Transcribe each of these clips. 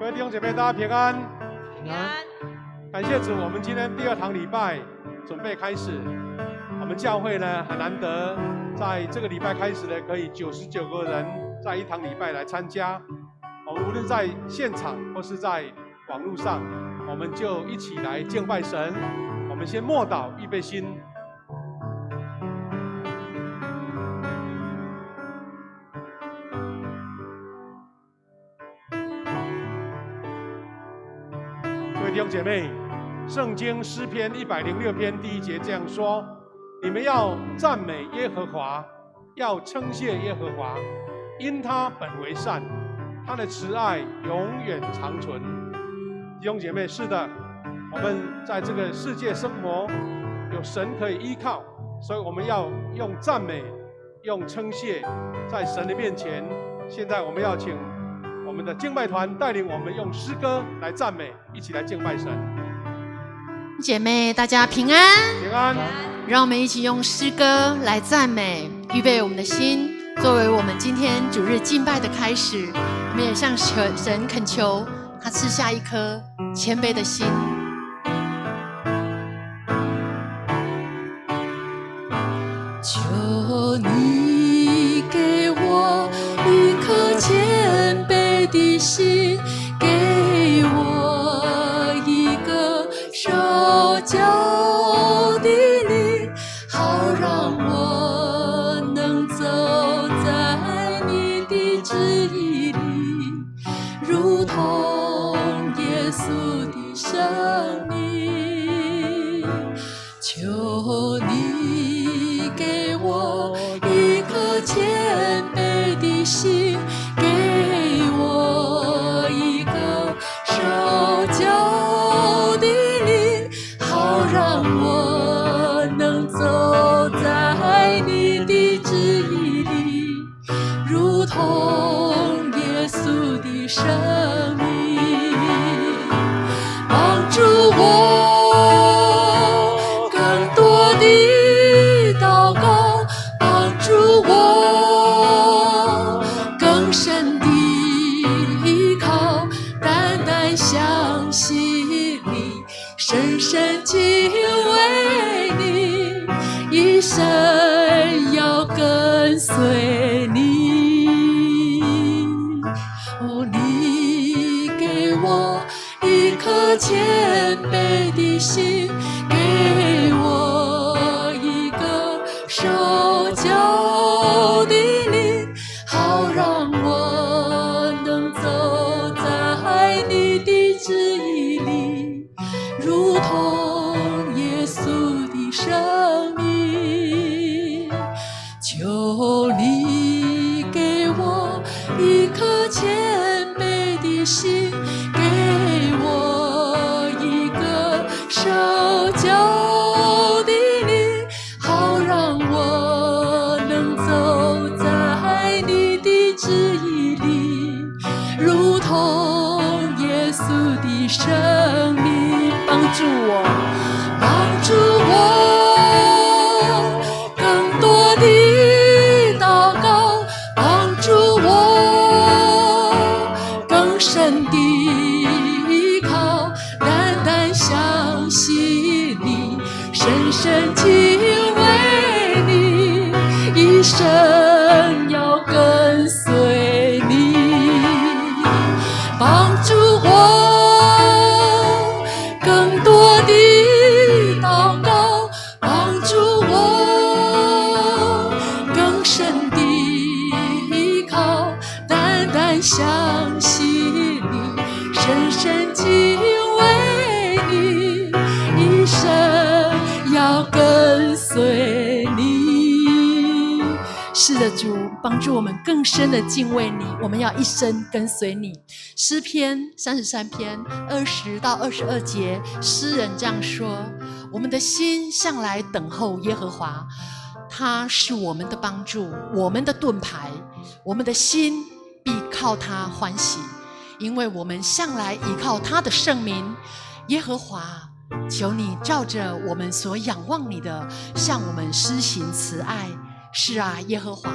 各位弟兄姐妹，大家平安。平安。感谢主，我们今天第2堂礼拜准备开始。我们教会呢很难得，在这个礼拜开始呢，可以99个人在1堂礼拜来参加。我们无论在现场或是在网络上，我们就一起来敬拜神。我们先默祷，预备心。各位弟兄姐妹，圣经诗篇106篇第1节这样说：你们要赞美耶和华，要称谢耶和华，因他本为善，他的慈爱永远长存。弟兄姐妹，是的，我们在这个世界生活，有神可以依靠，所以我们要用赞美，用称谢，在神的面前。现在我们要请我们的敬拜团带领我们用诗歌来赞美，一起来敬拜神。姐妹，大家平安，平安。让我们一起用诗歌来赞美，预备我们的心，作为我们今天主日敬拜的开始。我们也向神恳求，他赐下一颗谦卑的心。求你给我一颗谦卑的心，给我一个受教的灵，好让我能走在你的旨意里，如同耶稣的生命。求你给我一颗谦卑的心，给我一个受教的灵，好让我能走在你的旨意里，如同耶稣的生命。帮助我更多的祷告，帮助我更深的依靠，单单相信你，深深敬畏你，一生要跟随你。哦，你给我一颗谦卑的心，给我一个受教的灵，好让我能走在你的旨意里，如同耶稣的生命。求你给我一颗谦卑的心，给我一个受教的灵，好让我能走在你的旨意里，如同耶稣的生命。帮助我，帮助我更多的祷告，帮助我更深的依靠，单单相信你，深深敬畏你，一生要跟随你。帮助我更多的祷告，帮助我更深的依靠，单单相信你，深深敬畏你，一生要跟随你。是的，主，帮助我们更深的敬畏你，我们要一生跟随你。诗篇33篇20到22节，诗人这样说：我们的心向来等候耶和华，他是我们的帮助，我们的盾牌，我们的心必靠他欢喜，因为我们向来倚靠他的圣名。耶和华，求你照着我们所仰望你的，向我们施行慈爱。是啊，耶和华，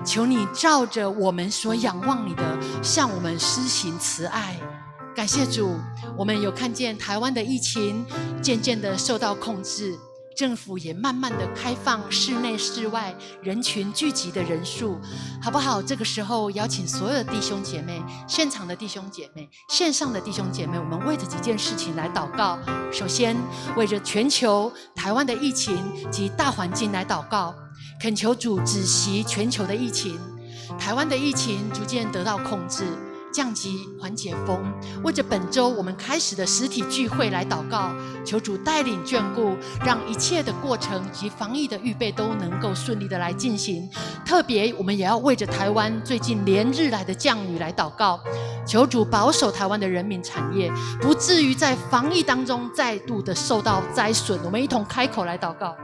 求你照着我们所仰望你的，向我们施行慈爱。感谢主，我们有看见台湾的疫情渐渐的受到控制，政府也慢慢的开放室内室外人群聚集的人数，好不好？这个时候邀请所有的弟兄姐妹，现场的弟兄姐妹，线上的弟兄姐妹，我们为着几件事情来祷告。首先为着全球台湾的疫情及大环境来祷告，恳求主止息全球的疫情，台湾的疫情逐渐得到控制，降级缓解封。为着本周我们开始的实体聚会来祷告，求主带领眷顾，让一切的过程及防疫的预备都能够顺利的来进行。特别我们也要为着台湾最近连日来的降雨来祷告，求主保守台湾的人民产业，不至于在防疫当中再度的受到灾损。我们一同开口来祷告。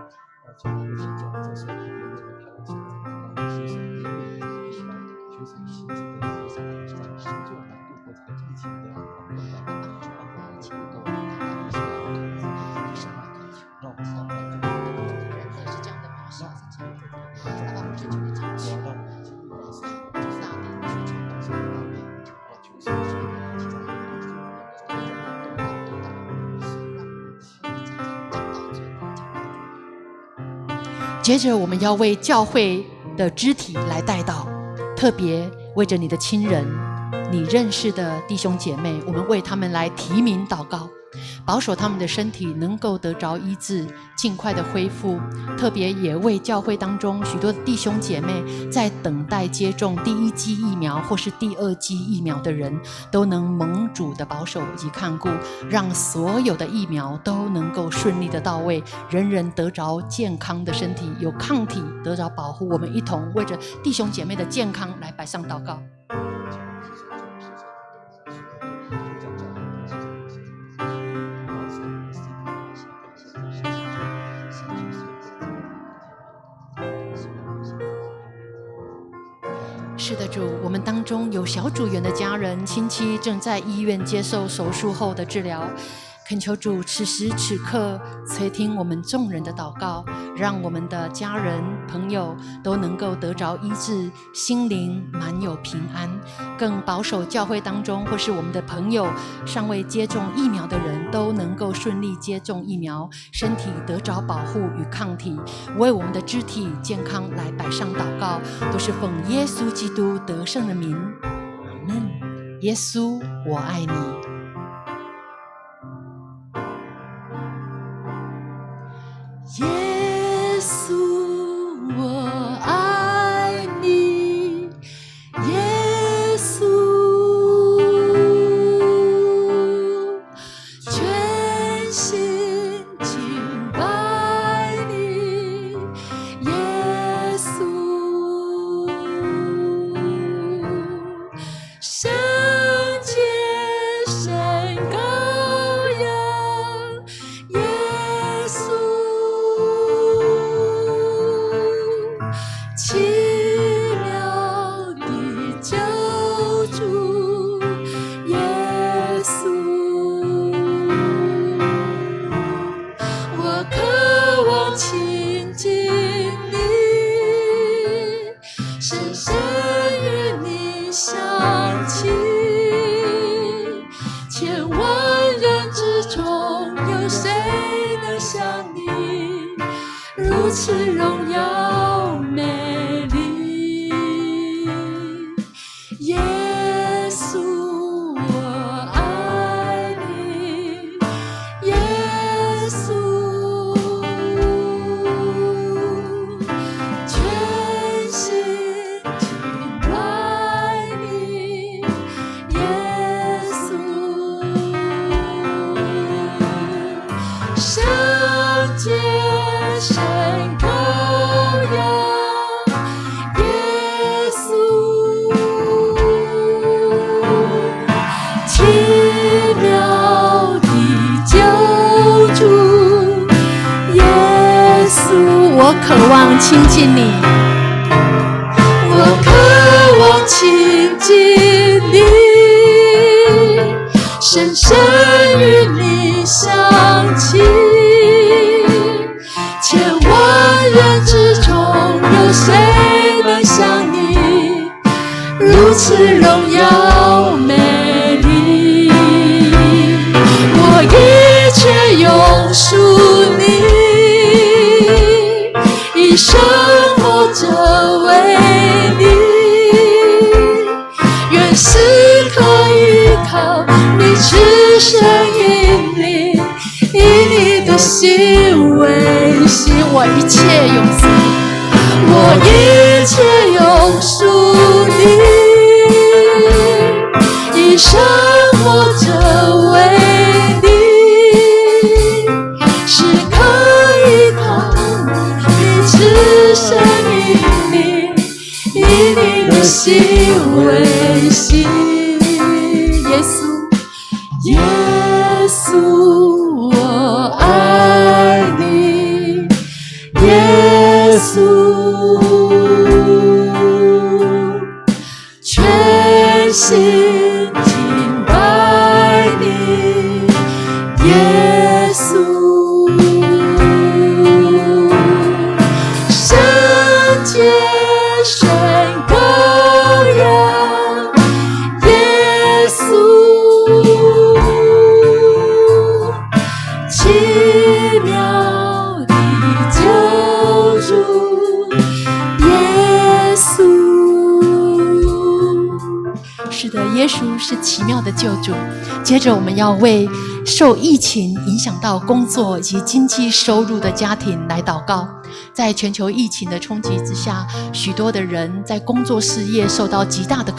接着我们要为教会的肢体来代祷，特别为着你的亲人，你认识的弟兄姐妹，我们为他们来提名祷告，保守他们的身体能够得着医治，尽快的恢复。特别也为教会当中许多的弟兄姐妹在等待接种第1剂疫苗或是第2剂疫苗的人，都能蒙主的保守以及看顾，让所有的疫苗都能够顺利的到位，人人得着健康的身体，有抗体得着保护。我们一同为着弟兄姐妹的健康来摆上祷告。是的，主，我们当中有小组员的家人亲戚正在医院接受手术后的治疗，恳求主此时此刻垂听我们众人的祷告，让我们的家人朋友都能够得着医治，心灵满有平安。更保守教会当中或是我们的朋友尚未接种疫苗的人，都能够顺利接种疫苗，身体得着保护与抗体，为我们的肢体健康来摆上祷告，都是奉耶稣基督得胜的名，阿们。耶稣，我爱你。耶稣，我爱你，耶稣，全心敬拜你，耶稣，圣洁神羔羊，耶稣。奇妙的救主耶稣，我渴望亲近你，深深与你相亲，千万人之中有谁能像你如此荣耀美丽？耶稣，我爱你，耶稣，全心敬拜你，耶稣，圣洁神羔羊。奇妙的救主耶稣，我渴望亲近你，我渴望亲近你，深深与你相亲，千万人之中有谁能像你如此荣耀美丽？一生活着为你，愿时刻依靠你赤身引领，以你的心为心，我一切用属你，我一切用属你，一生活着为你，时刻依靠你赤身引领，以你的心为心。耶稣，耶稣，我爱你，耶稣，全心敬拜你，耶稣，圣洁圣羔羊，耶稣，奇妙的救主，耶稣。是的，耶稣是奇妙的救主。接着我们要为受疫情影响到工作以及经济收入的家庭来祷告。在全球疫情的冲击之下，许多的人在工作事业受到极大的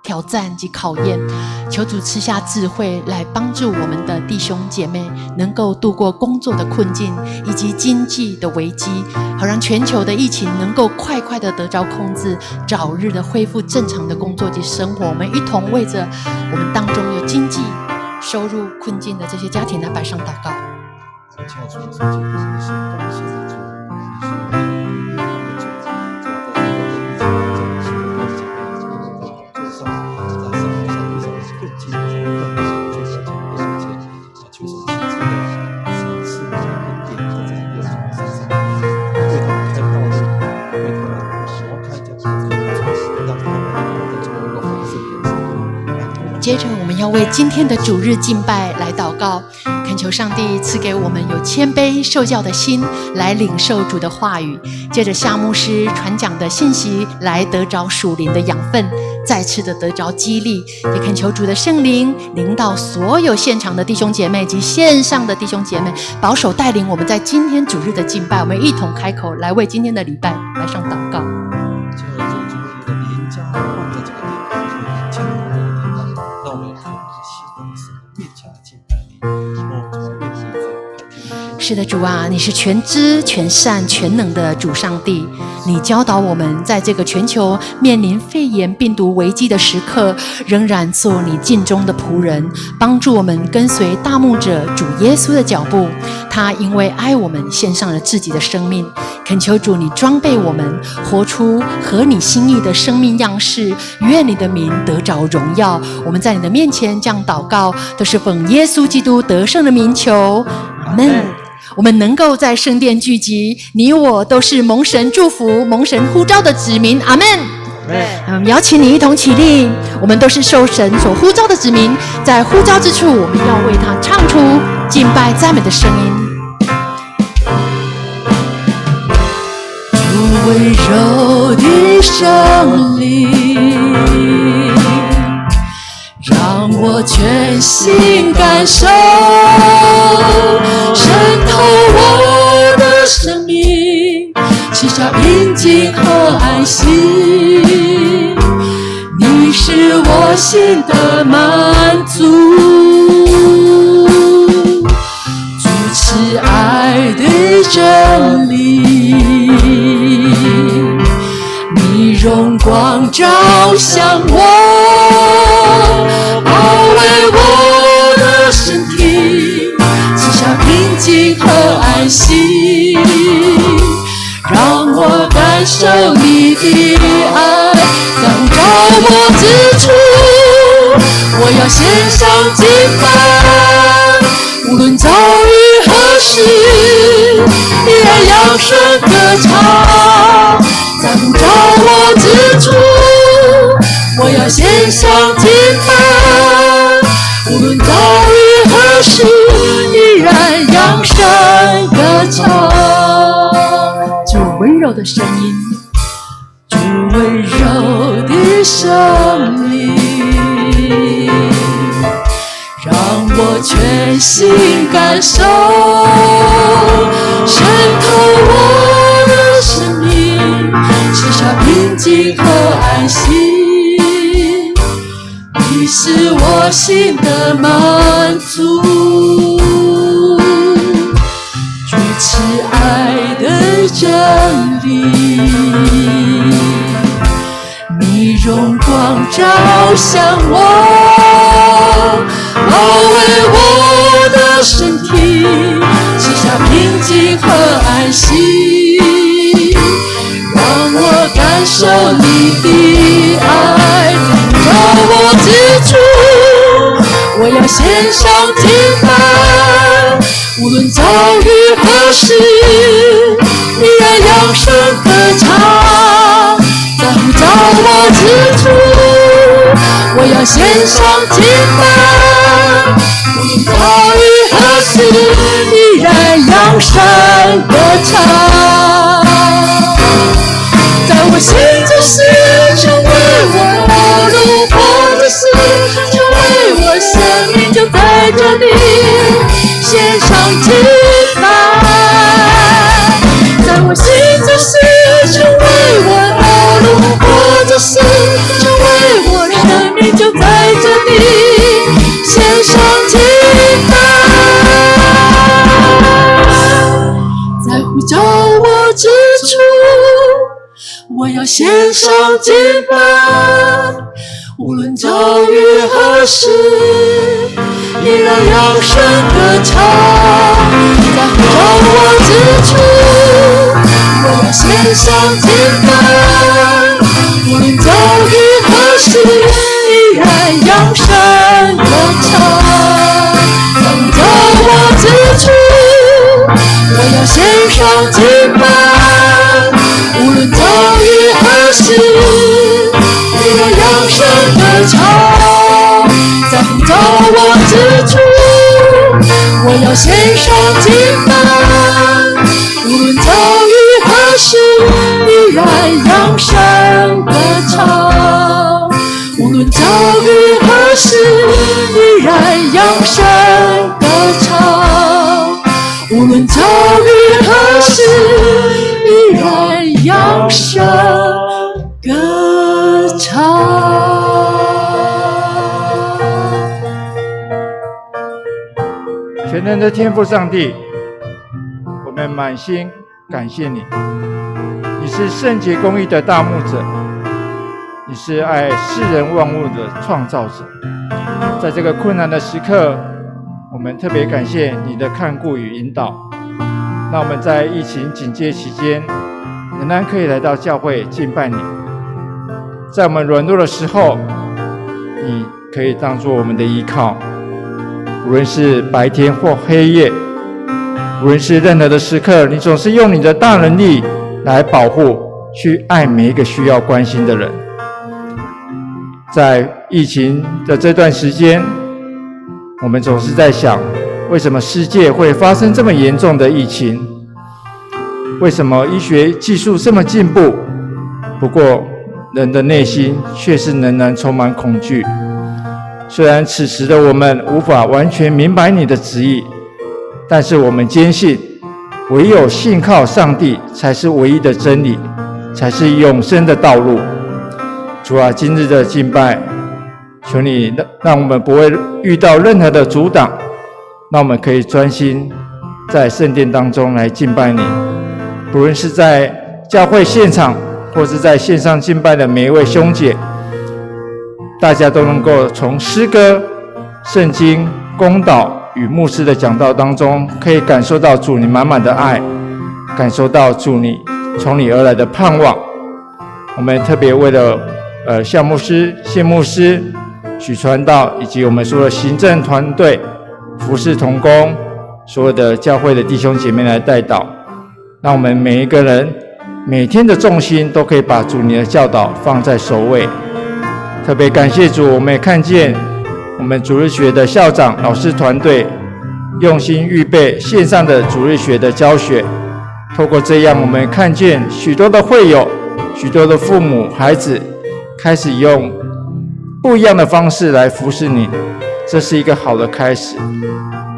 挑战及考验，求主赐下智慧来帮助我们的弟兄姐妹能够度过工作的困境以及经济的危机，好让全球的疫情能够快快的得着控制，早日的恢复正常的工作及生活。我们一同为着我们当中有经济收入困境的这些家庭来摆上祷告。接着我们要为今天的主日敬拜来祷告，恳求上帝赐给我们有谦卑受教的心来领受主的话语，接着夏牧师传讲的信息来得着属灵的养分，再次的得着激励，也恳求主的圣灵领导所有现场的弟兄姐妹及线上的弟兄姐妹，保守带领我们在今天主日的敬拜，我们一同开口来为今天的礼拜来上祷告。是的，主啊，你是全知全善全能的主上帝，你教导我们在这个全球面临肺炎病毒危机的时刻，仍然做你尽忠的仆人，帮助我们跟随大牧者主耶稣的脚步。他因为爱我们献上了自己的生命，恳求主你装备我们，活出合你心意的生命样式，愿你的名得着荣耀。我们在你的面前这样祷告，都是奉耶稣基督得胜的名求，阿们。我们能够在圣殿聚集，你我都是蒙神祝福、蒙神呼召的子民，阿们。邀请你一同起立，我们都是受神所呼召的子民，在呼召之处，我们要为他唱出敬拜赞美的声音。主温柔的圣灵，让我全心感受，渗透我的生命，赐下平静和安息。你是我心的满足，主慈爱的真理，你荣光照向我，保卫我的身体，赐下平静和安息，让我感受你的爱，当照我之处，我要献上敬拜，无论遭遇何时，依然扬声歌唱，当照我之处，我要献上敬拜，无论遭遇何时，依然扬声歌唱。主柔的声音，主温柔的生命，让我全心感受，渗透我的生命，赐下平静和安息，你是我心的满足。主慈爱的真理，你荣光照向我，包围我的身体，赐下平静和安息，让我感受你的爱，照我之处，我要献上敬拜，无论遭遇何事，依然扬声歌唱，在呼召我之处，我要献上敬拜，无论遭遇何事，依然扬声歌唱，在我心中是成为我路过的事，成为我生命就在这里献上敬拜，在我心中是成为我路过的事，成为我生命就在这里献上敬拜，在呼召我之处，我要献上敬拜，无论遭遇何事，依然扬声歌唱，在呼召我之处，我要献上敬拜，无论遭遇何事，依然扬声歌唱，在呼召我之处，我要献上敬拜，无论遭遇何事，依然扬声歌唱，在呼召我之处，我要献上敬拜，无论遭遇何事，依然扬声歌唱，无论遭遇何事，依然扬声歌唱，无论遭遇何事，依然扬声歌唱。全能的天父上帝，我们满心感谢你，你是圣洁公义的大牧者，你是爱世人万物的创造者。在这个困难的时刻，我们特别感谢你的看顾与引导，让我们在疫情警戒期间仍然可以来到教会敬拜你。在我们软弱的时候，你可以当作我们的依靠，无论是白天或黑夜，无论是任何的时刻，你总是用你的大能力来保护，去爱每一个需要关心的人。在疫情的这段时间，我们总是在想，为什么世界会发生这么严重的疫情？为什么医学技术这么进步？不过人的内心却是仍然充满恐惧。虽然此时的我们无法完全明白你的旨意，但是我们坚信，唯有信靠上帝才是唯一的真理，才是永生的道路。主啊，今日的敬拜，求你让我们不会遇到任何的阻挡，让我们可以专心在圣殿当中来敬拜你。不论是在教会现场，或是在线上敬拜的每一位兄姐，大家都能够从诗歌、圣经、公道与牧师的讲道当中，可以感受到主你满满的爱，感受到主你从你而来的盼望。我们特别为了夏牧师、谢牧师、许传道以及我们所有的行政团队、服侍同工、所有的教会的弟兄姐妹来代祷，让我们每一个人每天的重心都可以把主你的教导放在首位。特别感谢主，我们也看见我们主日学的校长、老师团队用心预备线上的主日学的教学，透过这样，我们看见许多的会友、许多的父母、孩子开始用不一样的方式来服侍你，这是一个好的开始。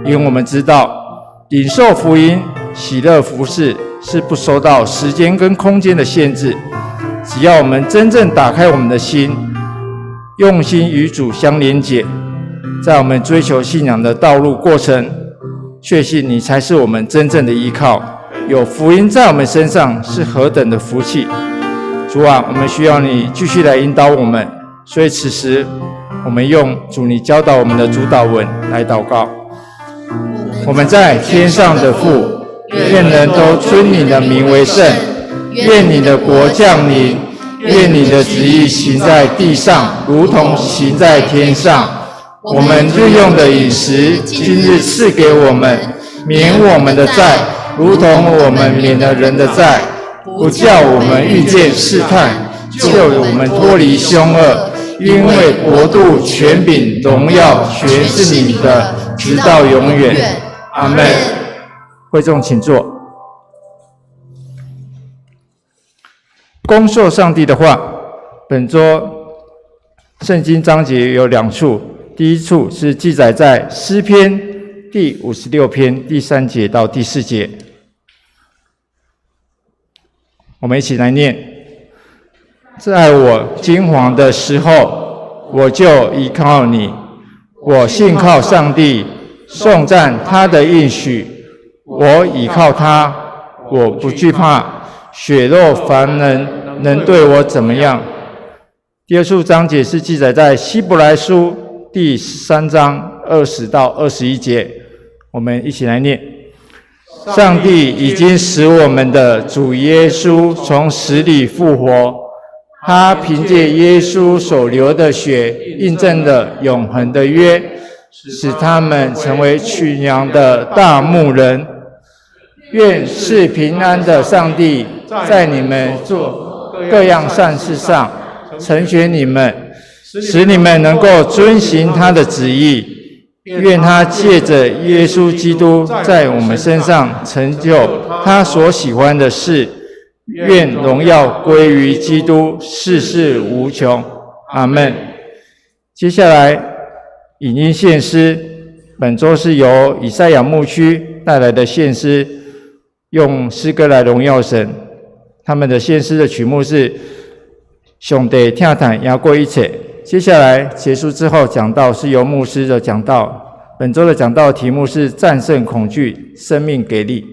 因为我们知道，领受福音、喜乐服侍是不受到时间跟空间的限制。只要我们真正打开我们的心，用心与主相连结，在我们追求信仰的道路过程，确信你才是我们真正的依靠。有福音在我们身上是何等的福气！主啊，我们需要你继续来引导我们，所以此时我们用主你教导我们的主祷文来祷告。我们在天上的父，愿人都尊你的名为圣。愿你的国降临，愿你的旨意行在地上，如同行在天上。我们日用的饮食，今日赐给我们，免我们的债，如同我们免了人的债，不叫我们遇见试探，救我们脱离凶恶。因为国度、权柄、荣耀，全是你的，直到永远。阿们。会众请坐。恭受上帝的话，本周圣经章节有2处，第一处是记载在诗篇第56篇第3节到第4节，我们一起来念：在我惊惶的时候，我就依靠你，我信靠上帝，颂赞他的应许，我倚靠他，我不惧怕。血肉凡人能对我怎么样？第2处章节是记载在希伯来书第3章20到21节，我们一起来念：上帝已经使我们的主耶稣从死里复活，他凭借耶稣所流的血，印证了永恒的约，使他们成为群羊的大牧人。愿是平安的上帝在你们做各样善事上成全你们，使你们能够遵行他的旨意。愿他借着耶稣基督在我们身上成就他所喜欢的事。愿荣耀归于基督，世世无穷。阿们。接下来引音献诗，本周是由以赛亚牧区带来的献诗，用诗歌来荣耀神。他们的献诗的曲目是上帝听谈压过一切。接下来结束之后，讲道是由牧师的讲道。本周的讲道题目是战胜恐惧，生命给力。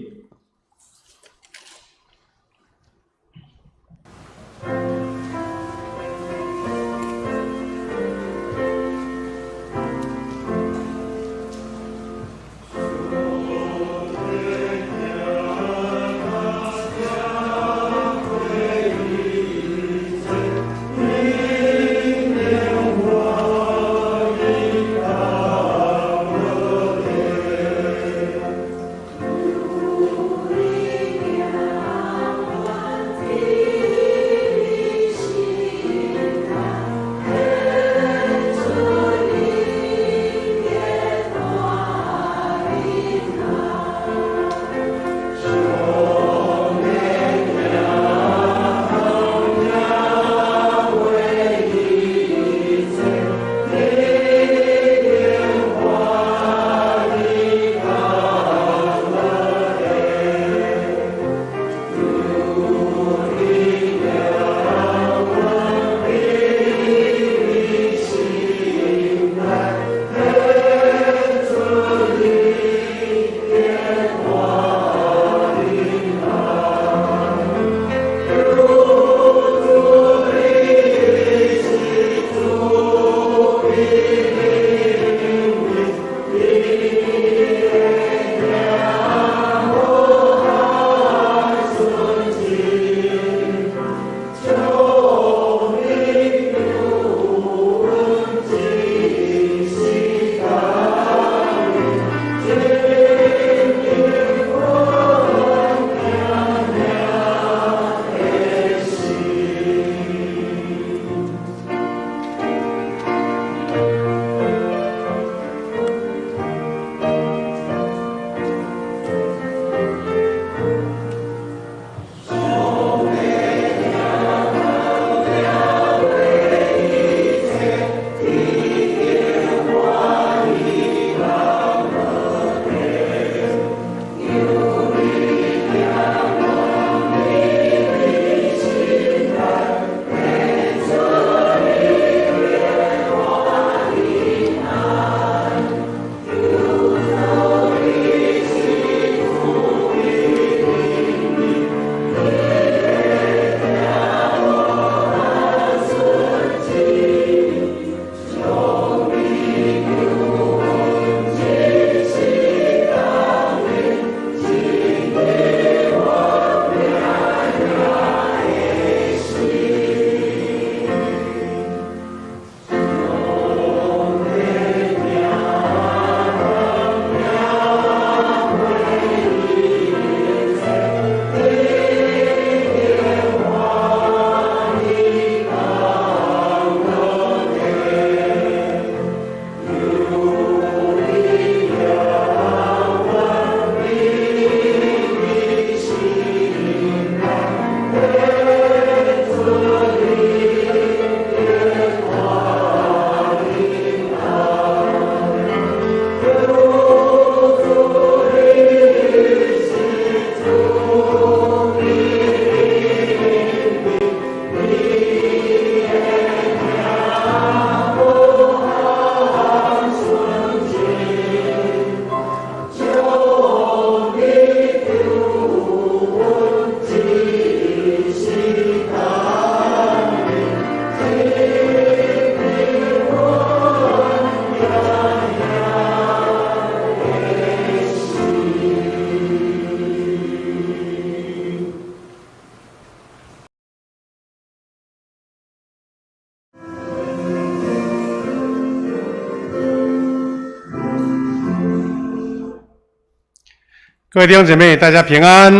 各位弟兄姐妹，大家平安。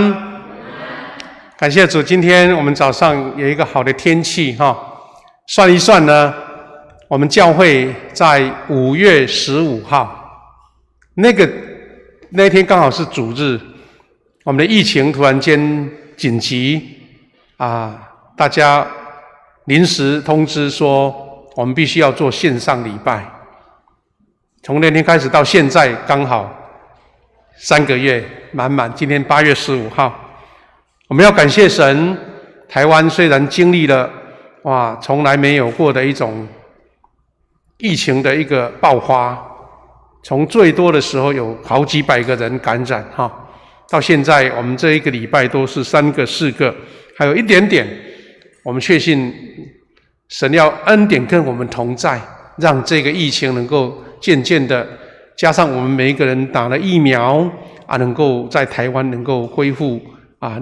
感谢主，今天我们早上有一个好的天气哈。算一算呢，我们教会在5月15号，那天刚好是主日，我们的疫情突然间紧急大家临时通知说，我们必须要做线上礼拜。从那天开始到现在，刚好3个月满满。今天8月15号，我们要感谢神。台湾虽然经历了从来没有过的一种疫情的一个爆发，从最多的时候有好几百个人感染到现在我们这一个礼拜都是3个4个，还有一点点。我们确信神要恩典跟我们同在，让这个疫情能够渐渐的，加上我们每一个人打了疫苗能够在台湾能够恢复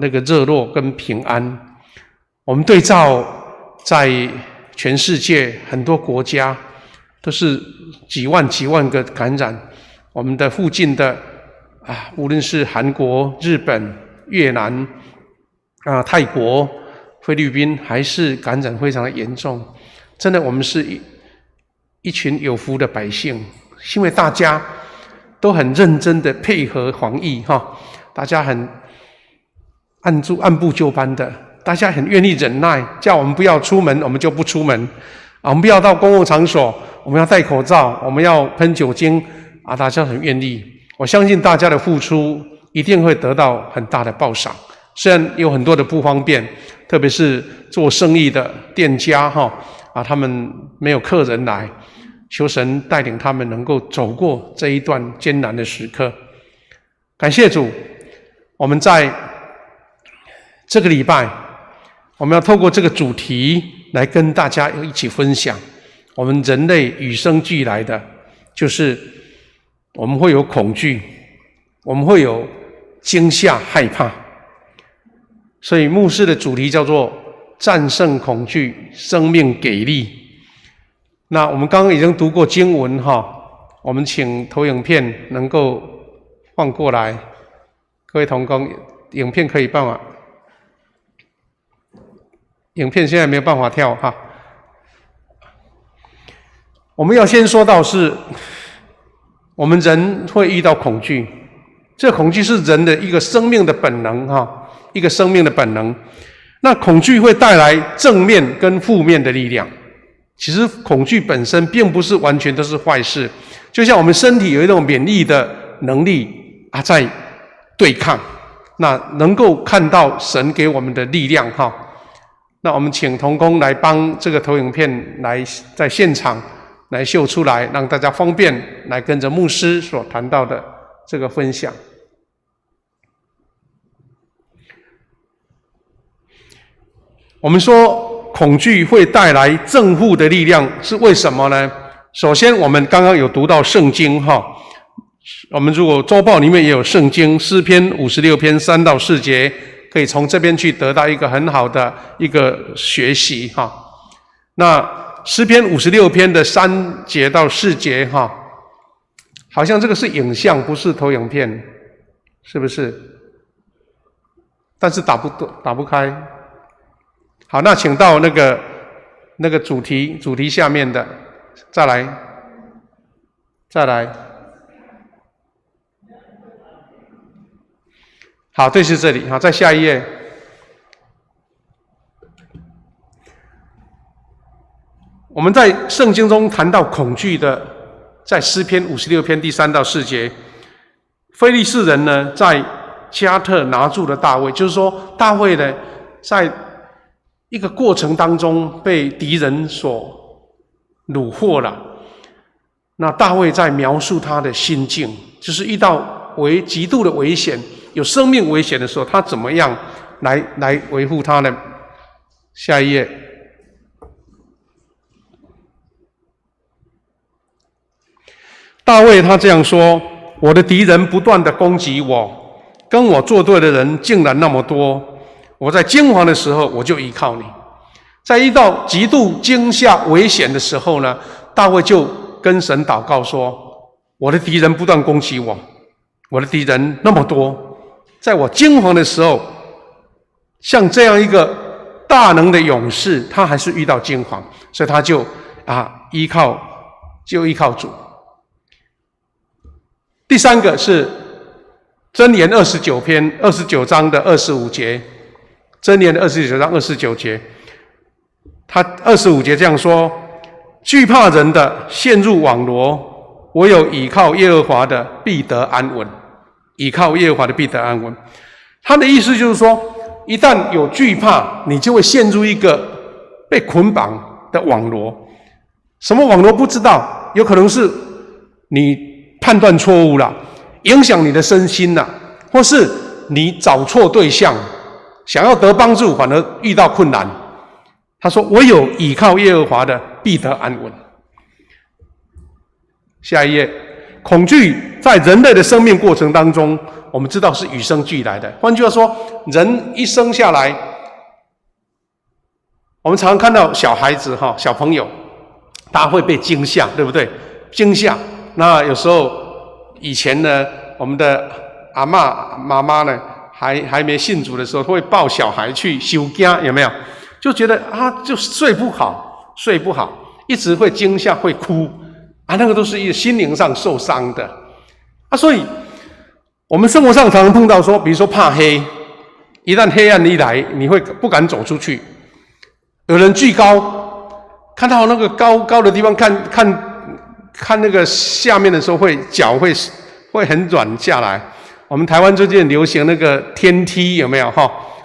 那个热络跟平安。我们对照在全世界很多国家都是几万个感染，我们的附近的无论是韩国、日本、越南泰国、菲律宾，还是感染非常的严重。真的，我们是一群有福的百姓，因为大家都很认真的配合防疫大家很按部就班的，大家很愿意忍耐，叫我们不要出门，我们就不出门我们不要到公共场所，我们要戴口罩，我们要喷酒精大家很愿意。我相信大家的付出一定会得到很大的报赏。虽然有很多的不方便，特别是做生意的店家他们没有客人来，求神带领他们能够走过这一段艰难的时刻。感谢主，我们在这个礼拜，我们要透过这个主题来跟大家一起分享。我们人类与生俱来的就是我们会有恐惧，我们会有惊吓害怕。所以牧师的主题叫做战胜恐惧，生命给力。那我们刚刚已经读过经文我们请投影片能够放过来。各位同工，影片可以办吗？影片现在没有办法跳我们要先说到是，我们人会遇到恐惧，这恐惧是人的一个生命的本能一个生命的本能。那恐惧会带来正面跟负面的力量。其实恐惧本身并不是完全都是坏事，就像我们身体有一种免疫的能力在对抗，那能够看到神给我们的力量那我们请同工来帮这个投影片来在现场来秀出来，让大家方便来跟着牧师所谈到的这个分享。我们说恐惧会带来正负的力量，是为什么呢？首先我们刚刚有读到圣经我们如果周报里面也有圣经，诗篇56篇3到4节，可以从这边去得到一个很好的一个学习那诗篇56篇的3节到4节好像这个是影像，不是投影片，是不是？但是打不开。好，那请到那个主题下面的，再来。好，对，是这里在下一页。我们在圣经中谈到恐惧的，在诗篇56篇第3到4节，非利士人呢在加特拿住了大卫，就是说大卫呢在一个过程当中被敌人所虏获了。那大卫在描述他的心境，就是遇到极度的危险，有生命危险的时候，他怎么样来维护他呢？下一页。大卫他这样说：我的敌人不断的攻击我，跟我作对的人竟然那么多。我在惊惶的时候，我就依靠你。在遇到极度惊吓危险的时候呢，大卫就跟神祷告说：我的敌人不断攻击我，我的敌人那么多，在我惊惶的时候，像这样一个大能的勇士，他还是遇到惊惶，所以他就依靠主。第三个是箴言29章的25节，箴言的29章29节，他25节这样说：惧怕人的陷入网罗，唯有倚靠耶和华的必得安稳。倚靠耶和华的必得安稳。他的意思就是说，一旦有惧怕，你就会陷入一个被捆绑的网罗。什么网罗不知道，有可能是你判断错误了，影响你的身心了，或是你找错对象，想要得帮助，反而遇到困难。他说：唯有倚靠耶和华的必得安稳。下一页，恐惧在人类的生命过程当中，我们知道是与生俱来的。换句话说，人一生下来，我们常常看到小孩子小朋友，他会被惊吓，对不对？惊吓。那有时候以前呢，我们的阿嬷妈妈呢，还没信主的时候，会抱小孩去收惊，有没有？就觉得就睡不好，一直会惊吓，会哭那个都是一个心灵上受伤的所以我们生活上常常碰到说，比如说怕黑，一旦黑暗一来，你会不敢走出去。有人惧高，看到那个高的地方，看那个下面的时候，脚会很软下来。我们台湾最近流行那个天梯，有没有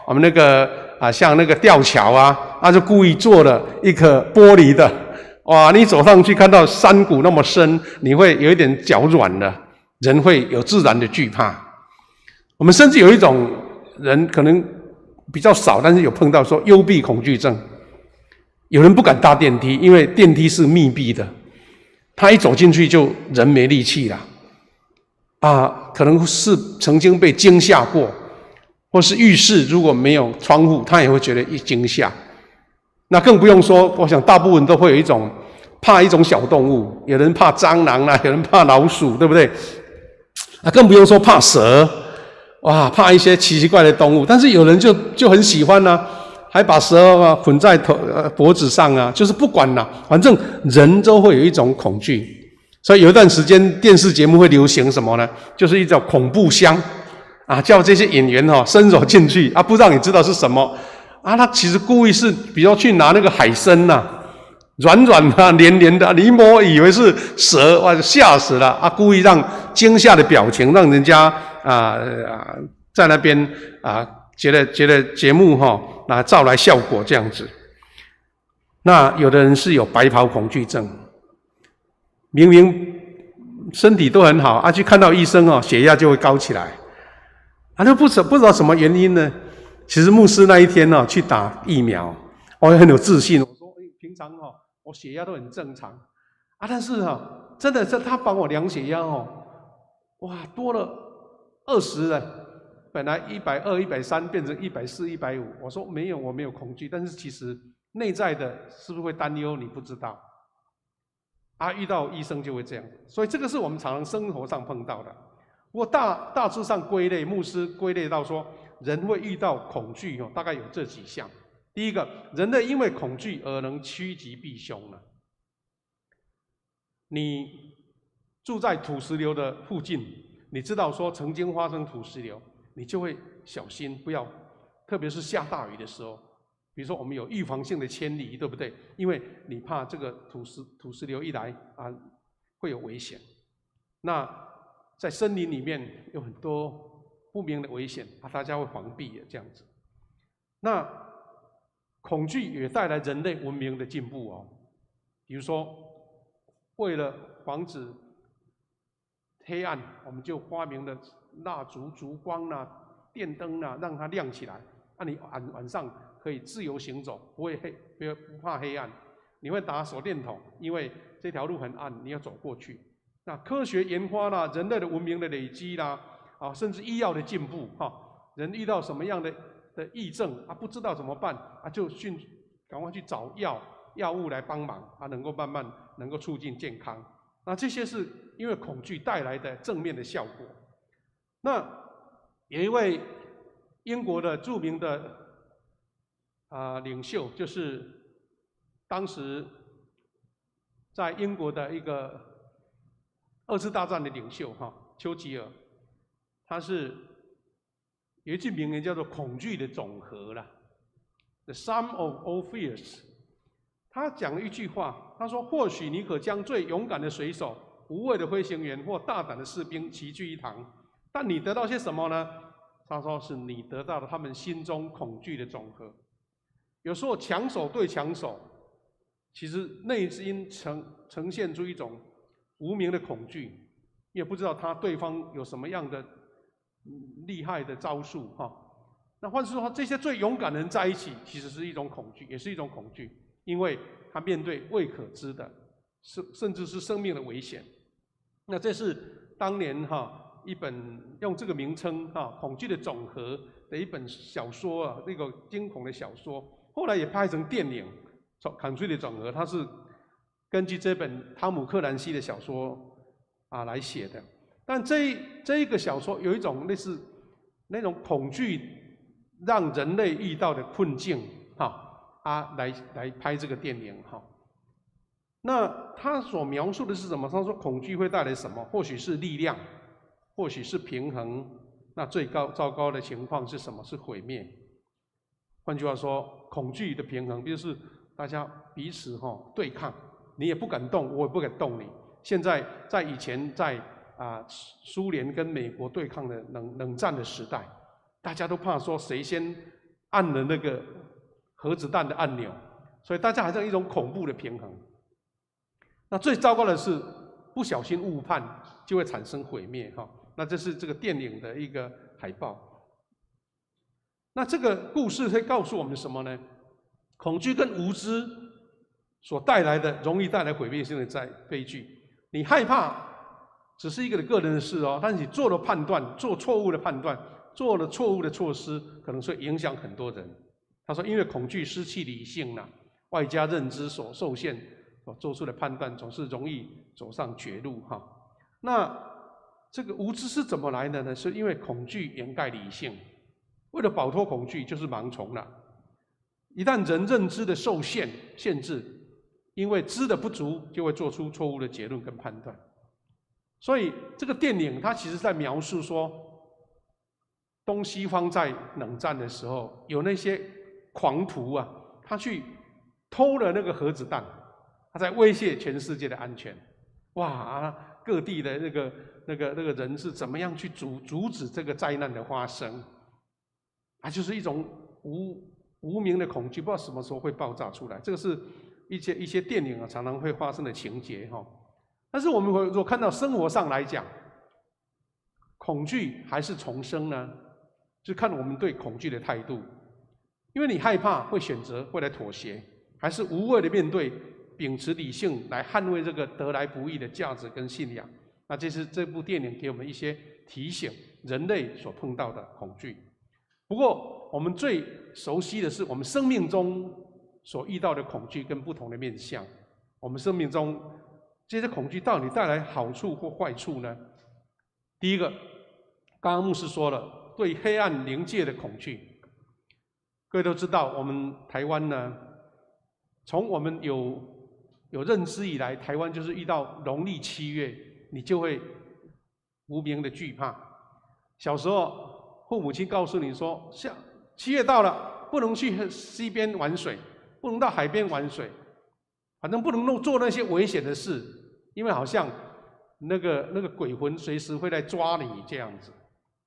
我们那个像那个吊桥就故意做了一个玻璃的，哇！你走上去看到山谷那么深，你会有一点脚软的，人会有自然的惧怕。我们甚至有一种人可能比较少，但是有碰到说幽闭恐惧症，有人不敢搭电梯，因为电梯是密闭的，他一走进去就人没力气了可能是曾经被惊吓过。或是浴室如果没有窗户，他也会觉得一惊吓。那更不用说，我想大部分都会有怕一种小动物，有人怕蟑螂有人怕老鼠，对不对？更不用说怕蛇，哇，怕一些奇怪的动物。但是有人就很喜欢还把蛇捆在脖子上就是不管反正人都会有一种恐惧。所以有一段时间电视节目会流行什么呢？就是一种恐怖箱叫这些演员伸手进去不让你知道是什么他其实故意是比如去拿那个海参软的黏黏的，你一摸以为是蛇，哇，吓死了故意让惊吓的表情，让人家在那边觉得节目造来效果这样子。那有的人是有白袍恐惧症，明明身体都很好去看到医生血压就会高起来那不知道什么原因呢？其实牧师那一天去打疫苗，我也很有自信。我说平常我血压都很正常但是真的是他帮我量血压哇，多了20了，本来120、130变成140、150。我说没有，我没有恐惧，但是其实内在的是不是会担忧，你不知道遇到医生就会这样。所以这个是我们常常生活上碰到的。不过大致上归类，牧师归类到说，人会遇到恐惧大概有这几项。第一个，人类因为恐惧而能趋吉避凶了。你住在土石流的附近，你知道说曾经发生土石流，你就会小心，不要，特别是下大雨的时候。比如说我们有预防性的迁离，对不对？因为你怕这个土石流一来会有危险。那在森林里面有很多不明的危险大家会防避这样子。那恐惧也带来人类文明的进步比如说为了防止黑暗，我们就发明了蜡烛、烛光电灯让它亮起来你晚上可以自由行走，不怕黑暗。你会打手电筒，因为这条路很暗，你要走过去。那科学研发人类的文明的累积甚至医药的进步人遇到什么样的疫症不知道怎么办就赶快去找药物来帮忙能够慢慢能够促进健康。那这些是因为恐惧带来的正面的效果。那有一位英国的著名的领袖，就是当时在英国的一个2次大战的领袖丘吉尔，他是有一句名言叫做"恐惧的总和"啦 ，The sum of all fears。他讲了一句话，他说："或许你可将最勇敢的水手、无畏的飞行员或大胆的士兵齐聚一堂，但你得到些什么呢？"他说："是你得到了他们心中恐惧的总和。"有时候强手对强手，其实内心呈现出一种无名的恐惧，也不知道对方有什么样的厉害的招数那换句话说，这些最勇敢的人在一起，其实是一种恐惧，也是一种恐惧，因为他面对未可知的，甚至是生命的危险。那这是当年一本用这个名称恐惧的总和的一本小说那个惊恐的小说。后来也拍成电影《恐惧的总和》，它是根据这本汤姆克兰西的小说来写的。但这一个小说有一种类似那种恐惧让人类遇到的困境来拍这个电影那他所描述的是什么？他说恐惧会带来什么？或许是力量，或许是平衡。那最糟糕的情况是什么？是毁灭。换句话说，恐惧的平衡就是大家彼此对抗，你也不敢动，我也不敢动你。现在在以前在苏联跟美国对抗的冷战的时代，大家都怕说谁先按了那个核子弹的按钮，所以大家还在一种恐怖的平衡。那最糟糕的是不小心误判就会产生毁灭那这是这个电影的一个海报。那这个故事会告诉我们什么呢？恐惧跟无知所带来的，容易带来毁灭性的悲剧。你害怕只是一个个人的事但是你做了判断，做错误的判断，做了错误的措施，可能会影响很多人。他说，因为恐惧失去理性了，外加认知所受限，所做出的判断总是容易走上绝路那这个无知是怎么来的呢？是因为恐惧掩盖理性。为了摆脱恐惧，就是盲从了。一旦人认知的受限制，因为知的不足，就会做出错误的结论跟判断。所以这个电影它其实在描述说，东西方在冷战的时候，有那些狂徒他去偷了那个核子弹，他在威胁全世界的安全。各地的那个人是怎么样去阻止这个灾难的发生？就是一种无名的恐惧，不知道什么时候会爆炸出来。这个是一些电影常常会发生的情节但是我们如果看到生活上来讲，恐惧还是重生呢？就看我们对恐惧的态度。因为你害怕，会选择会来妥协，还是无畏的面对，秉持理性来捍卫这个得来不易的价值跟信仰。那这是这部电影给我们一些提醒，人类所碰到的恐惧。不过我们最熟悉的是我们生命中所遇到的恐惧跟不同的面向。我们生命中这些恐惧到底带来好处或坏处呢？第一个，刚刚牧师说了，对黑暗灵界的恐惧。各位都知道，我们台湾呢，从我们有认知以来，台湾就是遇到农历7月，你就会无名的惧怕。小时候，父母亲告诉你说，7月到了，不能去溪边玩水，不能到海边玩水，反正不能做那些危险的事，因为好像那个鬼魂随时会来抓你这样子。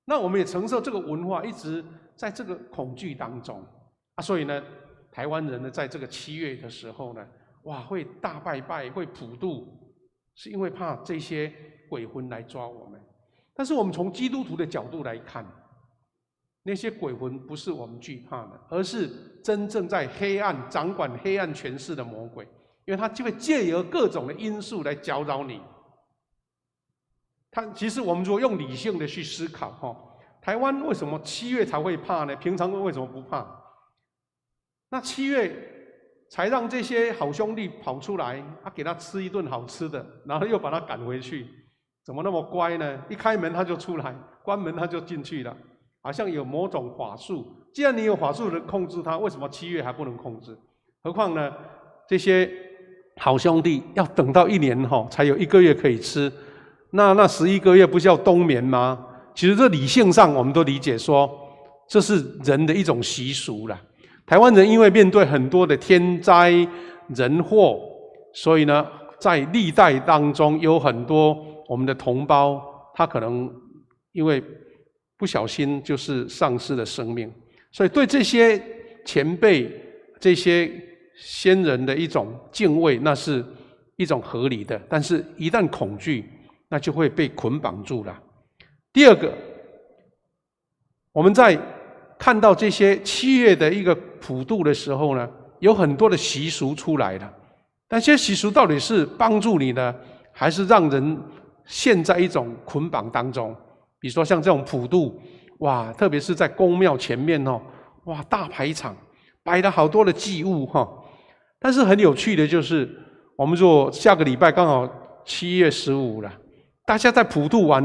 那我们也承受这个文化，一直在这个恐惧当中所以呢，台湾人呢，在这个7月的时候呢，会大拜拜，会普渡，是因为怕这些鬼魂来抓我们。但是我们从基督徒的角度来看，那些鬼魂不是我们惧怕的，而是真正在黑暗掌管黑暗权势的魔鬼，因为他就会借由各种的因素来搅扰你。其实我们如果用理性的去思考台湾为什么7月才会怕呢？平常为什么不怕？那7月才让这些好兄弟跑出来，给他吃一顿好吃的，然后又把他赶回去，怎么那么乖呢？一开门他就出来，关门他就进去了。好像有某种法术。既然你有法术能控制它，为什么7月还不能控制？何况呢，这些好兄弟要等到1年才有1个月可以吃，那11个月不是要冬眠吗？其实这理性上我们都理解说，这是人的一种习俗啦。台湾人因为面对很多的天灾人祸，所以呢，在历代当中有很多我们的同胞，他可能因为不小心就是丧失了生命，所以对这些前辈、这些先人的一种敬畏，那是一种合理的。但是，一旦恐惧，那就会被捆绑住了。第二个，我们在看到这些7月的一个普渡的时候呢，有很多的习俗出来了。但这些习俗到底是帮助你呢，还是让人陷在一种捆绑当中？比如说像这种普渡，哇，特别是在宫庙前面哇，大排场，摆了好多的祭物但是很有趣的就是，我们说下个礼拜刚好7月15了，大家在普渡完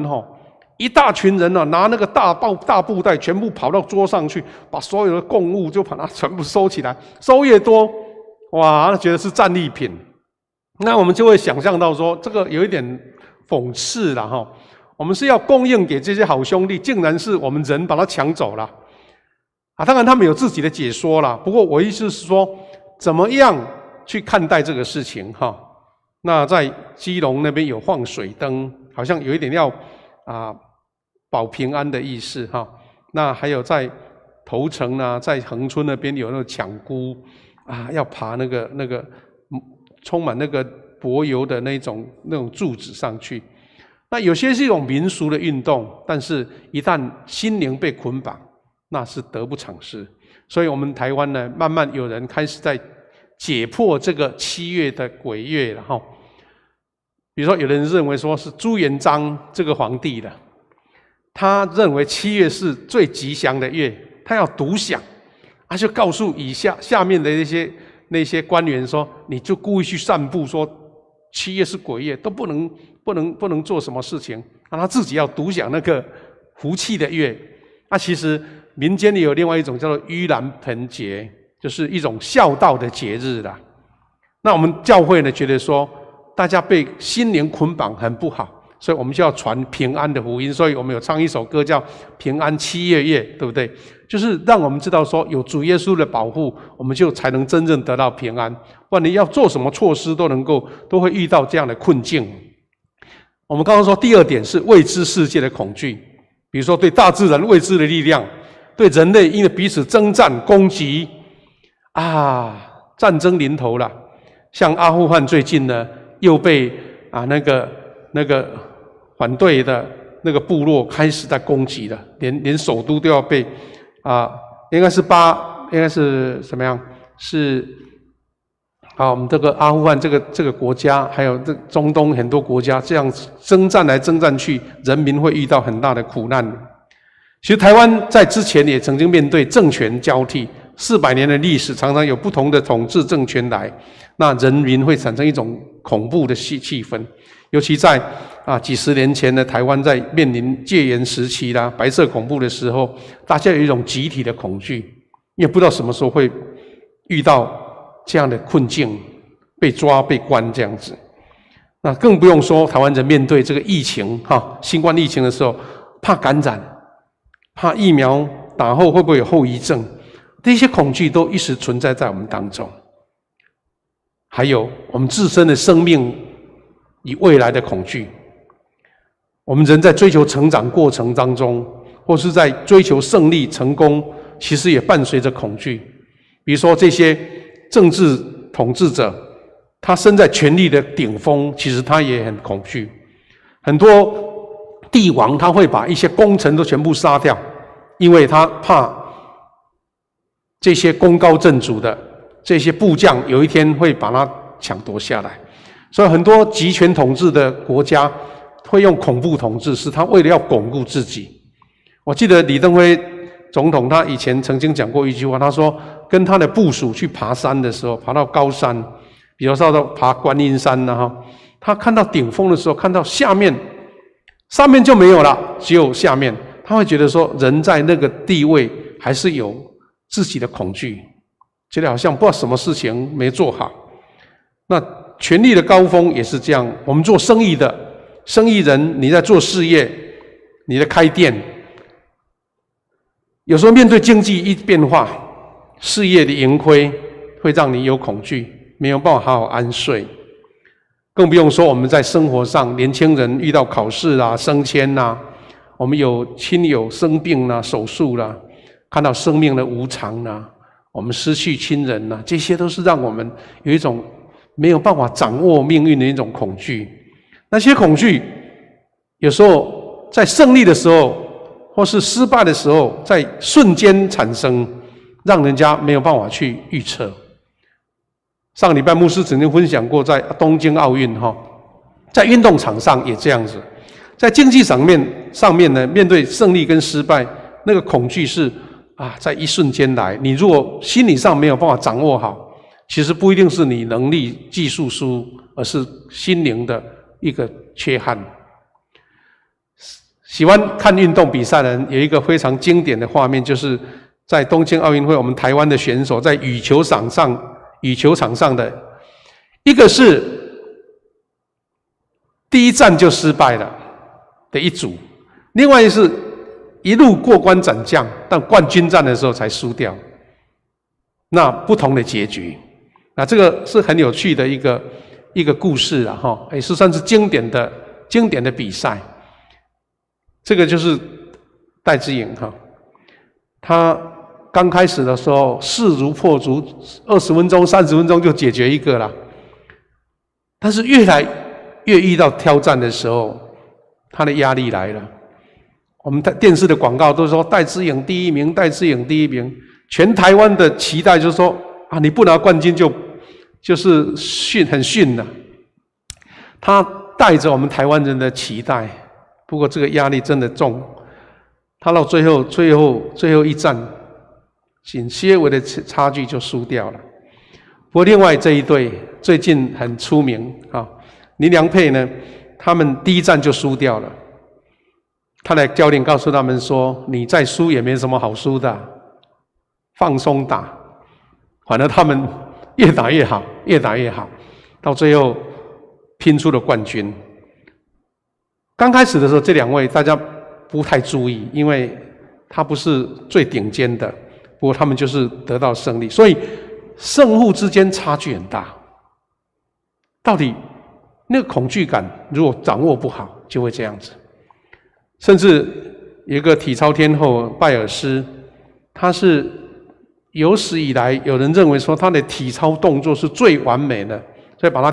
一大群人拿那个大布袋，全部跑到桌上去，把所有的供物就把它全部收起来，收越多，哇，觉得是战利品。那我们就会想象到说，这个有一点讽刺啦我们是要供应给这些好兄弟，竟然是我们人把它抢走了当然他们有自己的解说啦，不过我意思是说，怎么样去看待这个事情那在基隆那边有放水灯，好像有一点要保平安的意思那还有在头城在恒春那边有那个抢孤要爬那个充满那个柏油的那种柱子上去。那有些是一种民俗的运动，但是一旦心灵被捆绑，那是得不偿失。所以我们台湾呢，慢慢有人开始在解破这个7月的鬼月了比如说有人认为说是朱元璋这个皇帝的，他认为7月是最吉祥的月，他要独享就告诉下面的那些官员说，你就故意去散布说7月是鬼月，都不能做什么事情他自己要独享那个福气的月其实民间也有另外一种叫做盂兰盆节，就是一种孝道的节日啦。那我们教会呢，觉得说大家被心灵捆绑很不好，所以我们就要传平安的福音，所以我们有唱一首歌叫《平安7月夜》，对不对？就是让我们知道说，有主耶稣的保护，我们就才能真正得到平安。不然你要做什么措施都会遇到这样的困境。我们刚刚说第二点是未知世界的恐惧，比如说对大自然未知的力量，对人类因为彼此征战攻击战争临头了。像阿富汗最近呢，又被那个反对的那个部落开始在攻击了，连首都都要被应该是什么样？是我们这个阿富汗这个国家，还有这中东很多国家，这样征战来征战去，人民会遇到很大的苦难。其实台湾在之前也曾经面对政权交替，400年的历史，常常有不同的统治政权来，那人民会产生一种恐怖的气氛。尤其在几十年前的台湾，在面临戒严时期啦、白色恐怖的时候，大家有一种集体的恐惧，也不知道什么时候会遇到这样的困境，被抓被关这样子。那更不用说台湾人面对这个疫情新冠疫情的时候，怕感染，怕疫苗打后会不会有后遗症，这些恐惧都一直存在在我们当中。还有我们自身的生命与未来的恐惧，我们人在追求成长过程当中，或是在追求胜利成功，其实也伴随着恐惧。比如说这些政治统治者，他身在权力的顶峰，其实他也很恐惧。很多帝王他会把一些功臣都全部杀掉，因为他怕这些功高震主的这些部将有一天会把他抢夺下来。所以很多集权统治的国家会用恐怖统治，是他为了要巩固自己。我记得李登辉总统他以前曾经讲过一句话，他说跟他的部属去爬山的时候，爬到高山，比如说到爬观音山他看到顶峰的时候，看到上面就没有了，只有下面，他会觉得说人在那个地位还是有自己的恐惧，觉得好像不知道什么事情没做好。那权力的高峰也是这样，我们做生意的生意人，你在做事业，你在开店，有时候面对经济一变化，事业的盈亏会让你有恐惧，没有办法好好安睡。更不用说我们在生活上，年轻人遇到考试啊、升迁啊，我们有亲友生病啦、手术啦，看到生命的无常啦，我们失去亲人啦，这些都是让我们有一种没有办法掌握命运的一种恐惧。那些恐惧有时候在胜利的时候或是失败的时候，在瞬间产生，让人家没有办法去预测。上个礼拜牧师曾经分享过，在东京奥运在运动场上也这样子，在竞技上面呢，面对胜利跟失败，那个恐惧是在一瞬间来。你如果心理上没有办法掌握好，其实不一定是你能力技术输，而是心灵的一个缺憾。喜欢看运动比赛的人有一个非常经典的画面，就是在东京奥运会，我们台湾的选手在羽球场上的一个是第一站就失败了的一组，另外是一路过关斩将，但冠军战的时候才输掉。那不同的结局，那这个是很有趣的一个故事也是算是经典的比赛。这个就是戴资颖他刚开始的时候势如破竹，20分钟、30分钟就解决一个了。但是越来越遇到挑战的时候，他的压力来了。我们电视的广告都说戴资颖第一名，戴资颖第一名，全台湾的期待就是说你不拿冠军就是很逊了。他带着我们台湾人的期待，不过这个压力真的重。他到最后一战，仅些微的差距就输掉了。不过另外这一队最近很出名林良配呢，他们第一站就输掉了。他的教练告诉他们说：“你再输也没什么好输的，放松打。”反正他们越打越好，越打越好，到最后拼出了冠军。刚开始的时候，这两位大家不太注意，因为他不是最顶尖的，不过他们就是得到胜利，所以胜负之间差距很大。到底那个恐惧感如果掌握不好，就会这样子。甚至有一个体操天后拜尔斯，她是有史以来有人认为说她的体操动作是最完美的，所以把她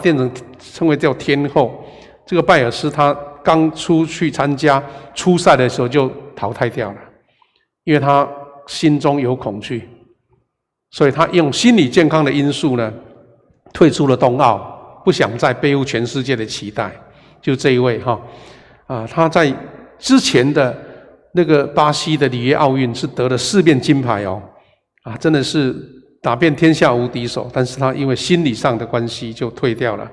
称为叫天后。这个拜尔斯她刚出去参加初赛的时候就淘汰掉了，因为她心中有恐惧，所以她用心理健康的因素呢，退出了冬奥，不想再背负全世界的期待。就这一位她在之前的那个巴西的里约奥运是得了4面金牌真的是打遍天下无敌手，但是他因为心理上的关系就退掉了。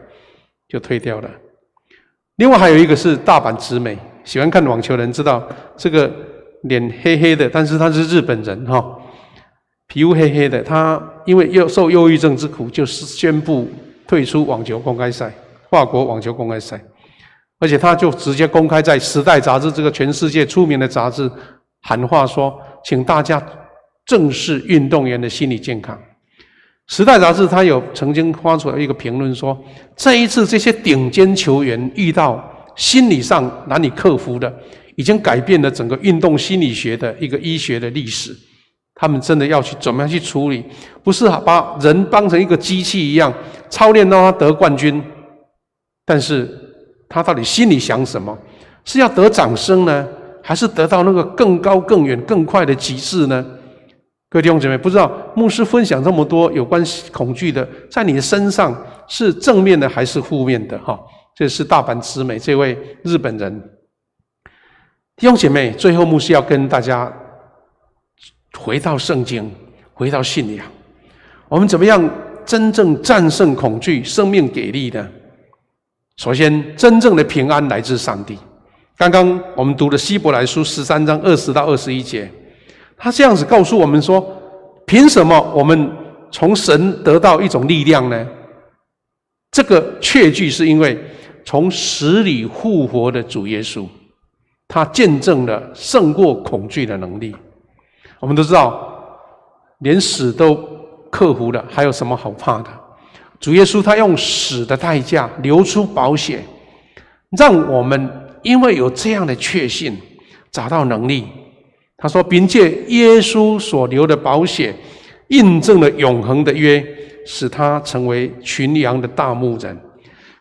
另外还有一个是大阪直美，喜欢看网球的人知道这个脸黑黑的，但是他是日本人皮肤黑黑的，他因为受忧郁症之苦，就是宣布退出网球公开赛，法国网球公开赛。而且他就直接公开在《时代》杂志这个全世界出名的杂志喊话说，请大家正视运动员的心理健康。《时代》杂志他有曾经发出一个评论说，这一次这些顶尖球员遇到心理上难以克服的，已经改变了整个运动心理学的一个医学的历史。他们真的要去怎么样去处理，不是把人当成一个机器一样操练到他得冠军，但是他到底心里想什么？是要得掌声呢，还是得到那个更高、更远、更快的极致呢？各位弟兄姐妹，不知道牧师分享这么多有关恐惧的，在你的身上是正面的还是负面的？这是大阪直美这位日本人。弟兄姐妹，最后牧师要跟大家回到圣经，回到信仰。我们怎么样真正战胜恐惧，生命给力呢？首先，真正的平安来自上帝。刚刚我们读的希伯来书13章20到21节，他这样子告诉我们说，凭什么我们从神得到一种力量呢？这个确据是因为从死里复活的主耶稣，他见证了胜过恐惧的能力。我们都知道，连死都克服了，还有什么好怕的？主耶稣他用死的代价流出宝血，让我们因为有这样的确信，找到能力。他说，凭借耶稣所流的宝血，印证了永恒的约，使他成为群羊的大牧人。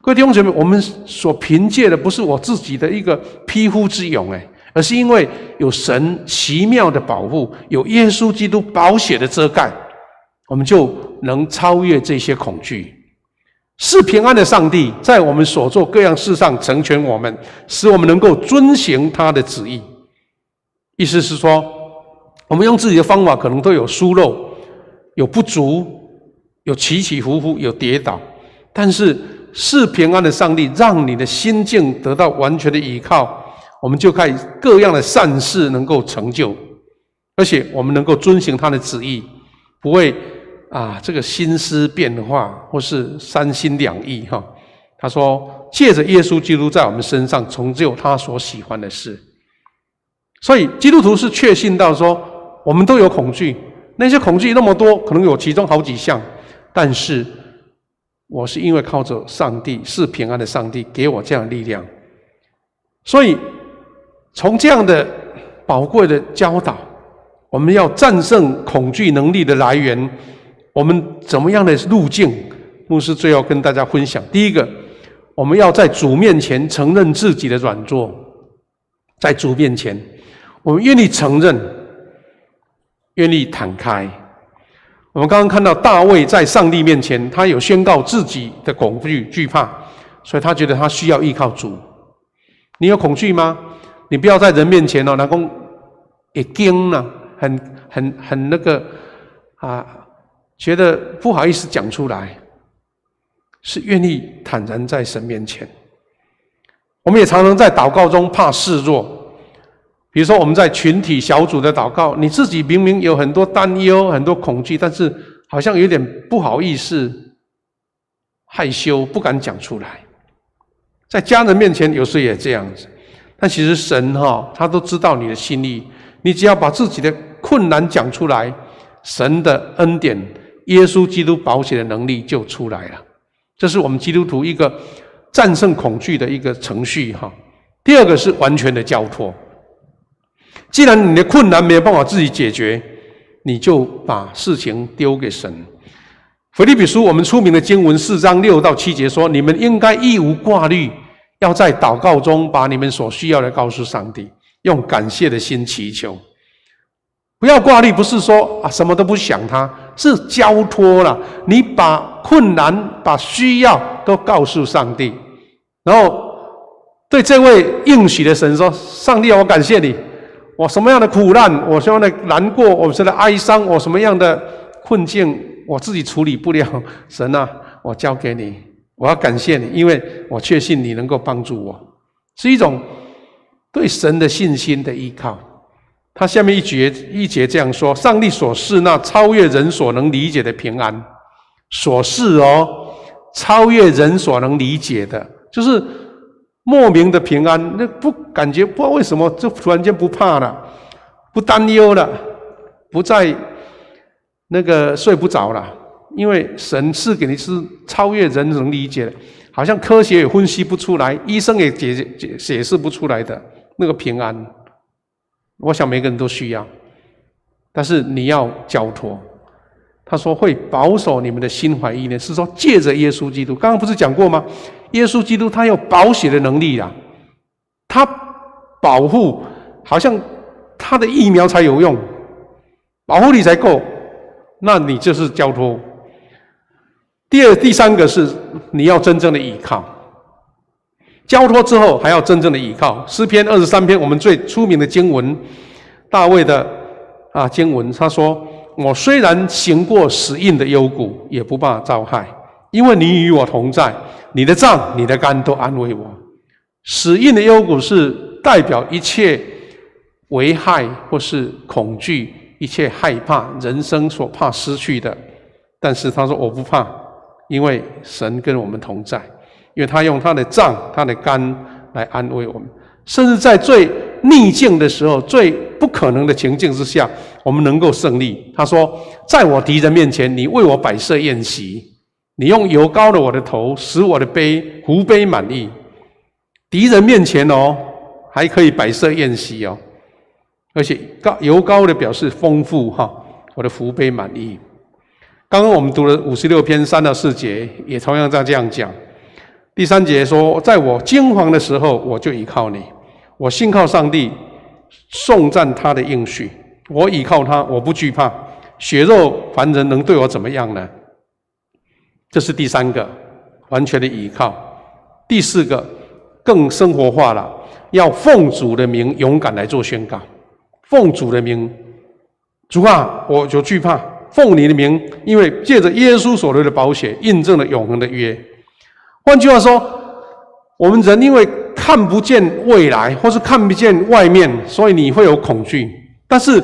各位弟兄姐妹，我们所凭借的不是我自己的一个匹夫之勇，而是因为有神奇妙的保护，有耶稣基督宝血的遮盖，我们就能超越这些恐惧。是平安的上帝在我们所做各样事上成全我们，使我们能够遵行他的旨意。意思是说，我们用自己的方法可能都有疏漏，有不足，有起起伏伏，有跌倒，但是平安的上帝让你的心境得到完全的依靠，我们就看各样的善事能够成就，而且我们能够遵行他的旨意，不会这个心思变化或是三心两意哈。他说，借着耶稣基督在我们身上成就他所喜欢的事。所以基督徒是确信到说，我们都有恐惧，那些恐惧那么多，可能有其中好几项，但是我是因为靠着上帝是平安的上帝给我这样的力量。所以从这样的宝贵的教导，我们要战胜恐惧能力的来源，我们怎么样的路径？牧师最后跟大家分享，第一个，我们要在主面前承认自己的软弱。在主面前，我们愿意承认，愿意坦开。我们刚刚看到大卫在上帝面前，他有宣告自己的恐惧惧怕，所以他觉得他需要依靠主。你有恐惧吗？你不要在人面前然后也惊了，很那个觉得不好意思讲出来，是愿意坦然在神面前。我们也常常在祷告中怕示弱，比如说我们在群体小组的祷告，你自己明明有很多担忧、很多恐惧，但是好像有点不好意思、害羞，不敢讲出来。在家人面前有时也这样子，但其实神他都知道你的心意，你只要把自己的困难讲出来，神的恩典、耶稣基督宝血的能力就出来了。这是我们基督徒一个战胜恐惧的一个程序。第二个是完全的交托。既然你的困难没有办法自己解决，你就把事情丢给神。腓立比书我们出名的经文4章6到7节说，你们应该一无挂虑，要在祷告中把你们所需要的告诉上帝，用感谢的心祈求。不要挂虑，不是说什么都不想他，是交托了。你把困难、把需要都告诉上帝，然后对这位应许的神说，上帝，我感谢你，我什么样的苦难，我什么样的难过，我什么样的哀伤，我什么样的困境我自己处理不了，神啊，我交给你，我要感谢你，因为我确信你能够帮助我，是一种对神的信心的依靠。他下面一节这样说，上帝所赐那超越人所能理解的平安，所赐超越人所能理解的，就是莫名的平安，那感觉不知道为什么就突然间不怕了，不担忧了，不再那个睡不着了，因为神赐给你是超越人能理解的，好像科学也分析不出来，医生也解释不出来的那个平安。我想每个人都需要，但是你要交托。他说会保守你们的心怀意念，是说借着耶稣基督。刚刚不是讲过吗？耶稣基督他有保险的能力啦，他保护，好像他的疫苗才有用，保护力才够，那你就是交托。第三个是你要真正的依靠。交托之后还要真正的依靠。诗篇23篇我们最出名的经文，大卫的经文，他说，我虽然行过死荫的幽谷，也不怕遭害，因为你与我同在，你的杖你的竿都安慰我。死荫的幽谷是代表一切危害或是恐惧，一切害怕，人生所怕失去的。但是他说我不怕，因为神跟我们同在，因为他用他的杖他的竿来安慰我们。甚至在最逆境的时候，最不可能的情境之下，我们能够胜利。他说在我敌人面前，你为我摆设宴席，你用油膏了我的头，使我的壶杯满溢。敌人面前还可以摆设宴席而且油膏的表示丰富我的福杯满溢。刚刚我们读了56篇3到4节，也同样在这样讲。第3节说，在我惊惶的时候，我就倚靠你，我信靠上帝，颂赞他的应许，我倚靠他，我不惧怕，血肉凡人能对我怎么样呢？这是第3个，完全的倚靠。第4个更生活化了，要奉主的名勇敢来做宣告。奉主的名，主啊，我就惧怕。奉你的名，因为借着耶稣所流的宝血，印证了永恒的约。换句话说，我们人因为看不见未来，或是看不见外面，所以你会有恐惧。但是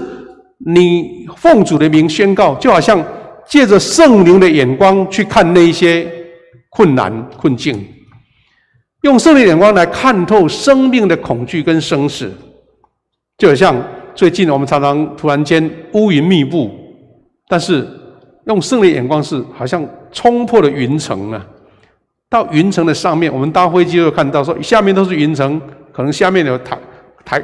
你奉主的名宣告，就好像借着圣灵的眼光去看那一些困难困境，用圣灵的眼光来看透生命的恐惧跟生死。就好像最近我们常常突然间乌云密布，但是用圣灵的眼光是好像冲破了云层了。到云层的上面，我们搭飞机就看到说，下面都是云层，可能下面有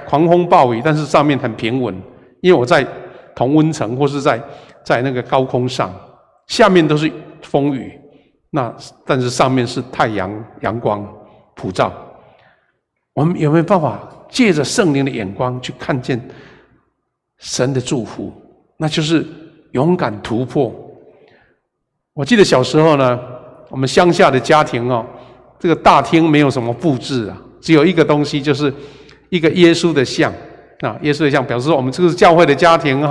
狂风暴雨，但是上面很平稳。因为我在同温层或是在那个高空上，下面都是风雨，但是上面是太阳光普照。我们有没有办法借着圣灵的眼光去看见神的祝福？那就是勇敢突破。我记得小时候呢，我们乡下的家庭这个大厅没有什么布置只有一个东西，就是一个耶稣的像耶稣的像表示说我们这个是教会的家庭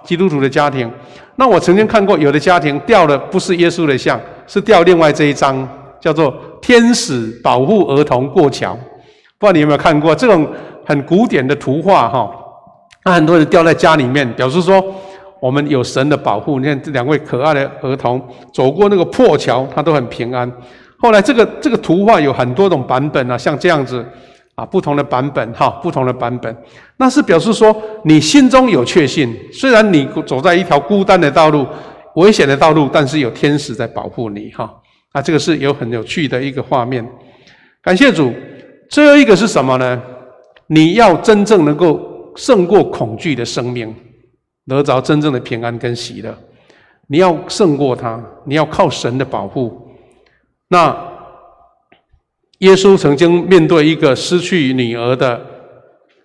基督徒的家庭。那我曾经看过有的家庭吊的不是耶稣的像，是吊另外这一张叫做天使保护儿童过桥。不知道你有没有看过这种很古典的图画很多人吊在家里面，表示说我们有神的保护。你看这2位可爱的儿童走过那个破桥，他都很平安。后来这个图画有很多种版本像这样子不同的版本不同的版本。那是表示说你心中有确信，虽然你走在一条孤单的道路、危险的道路，但是有天使在保护你这个是很有趣的一个画面。感谢主。最后一个是什么呢？你要真正能够胜过恐惧的生命，得着真正的平安跟喜乐。你要胜过它，你要靠神的保护。那耶稣曾经面对一个失去女儿的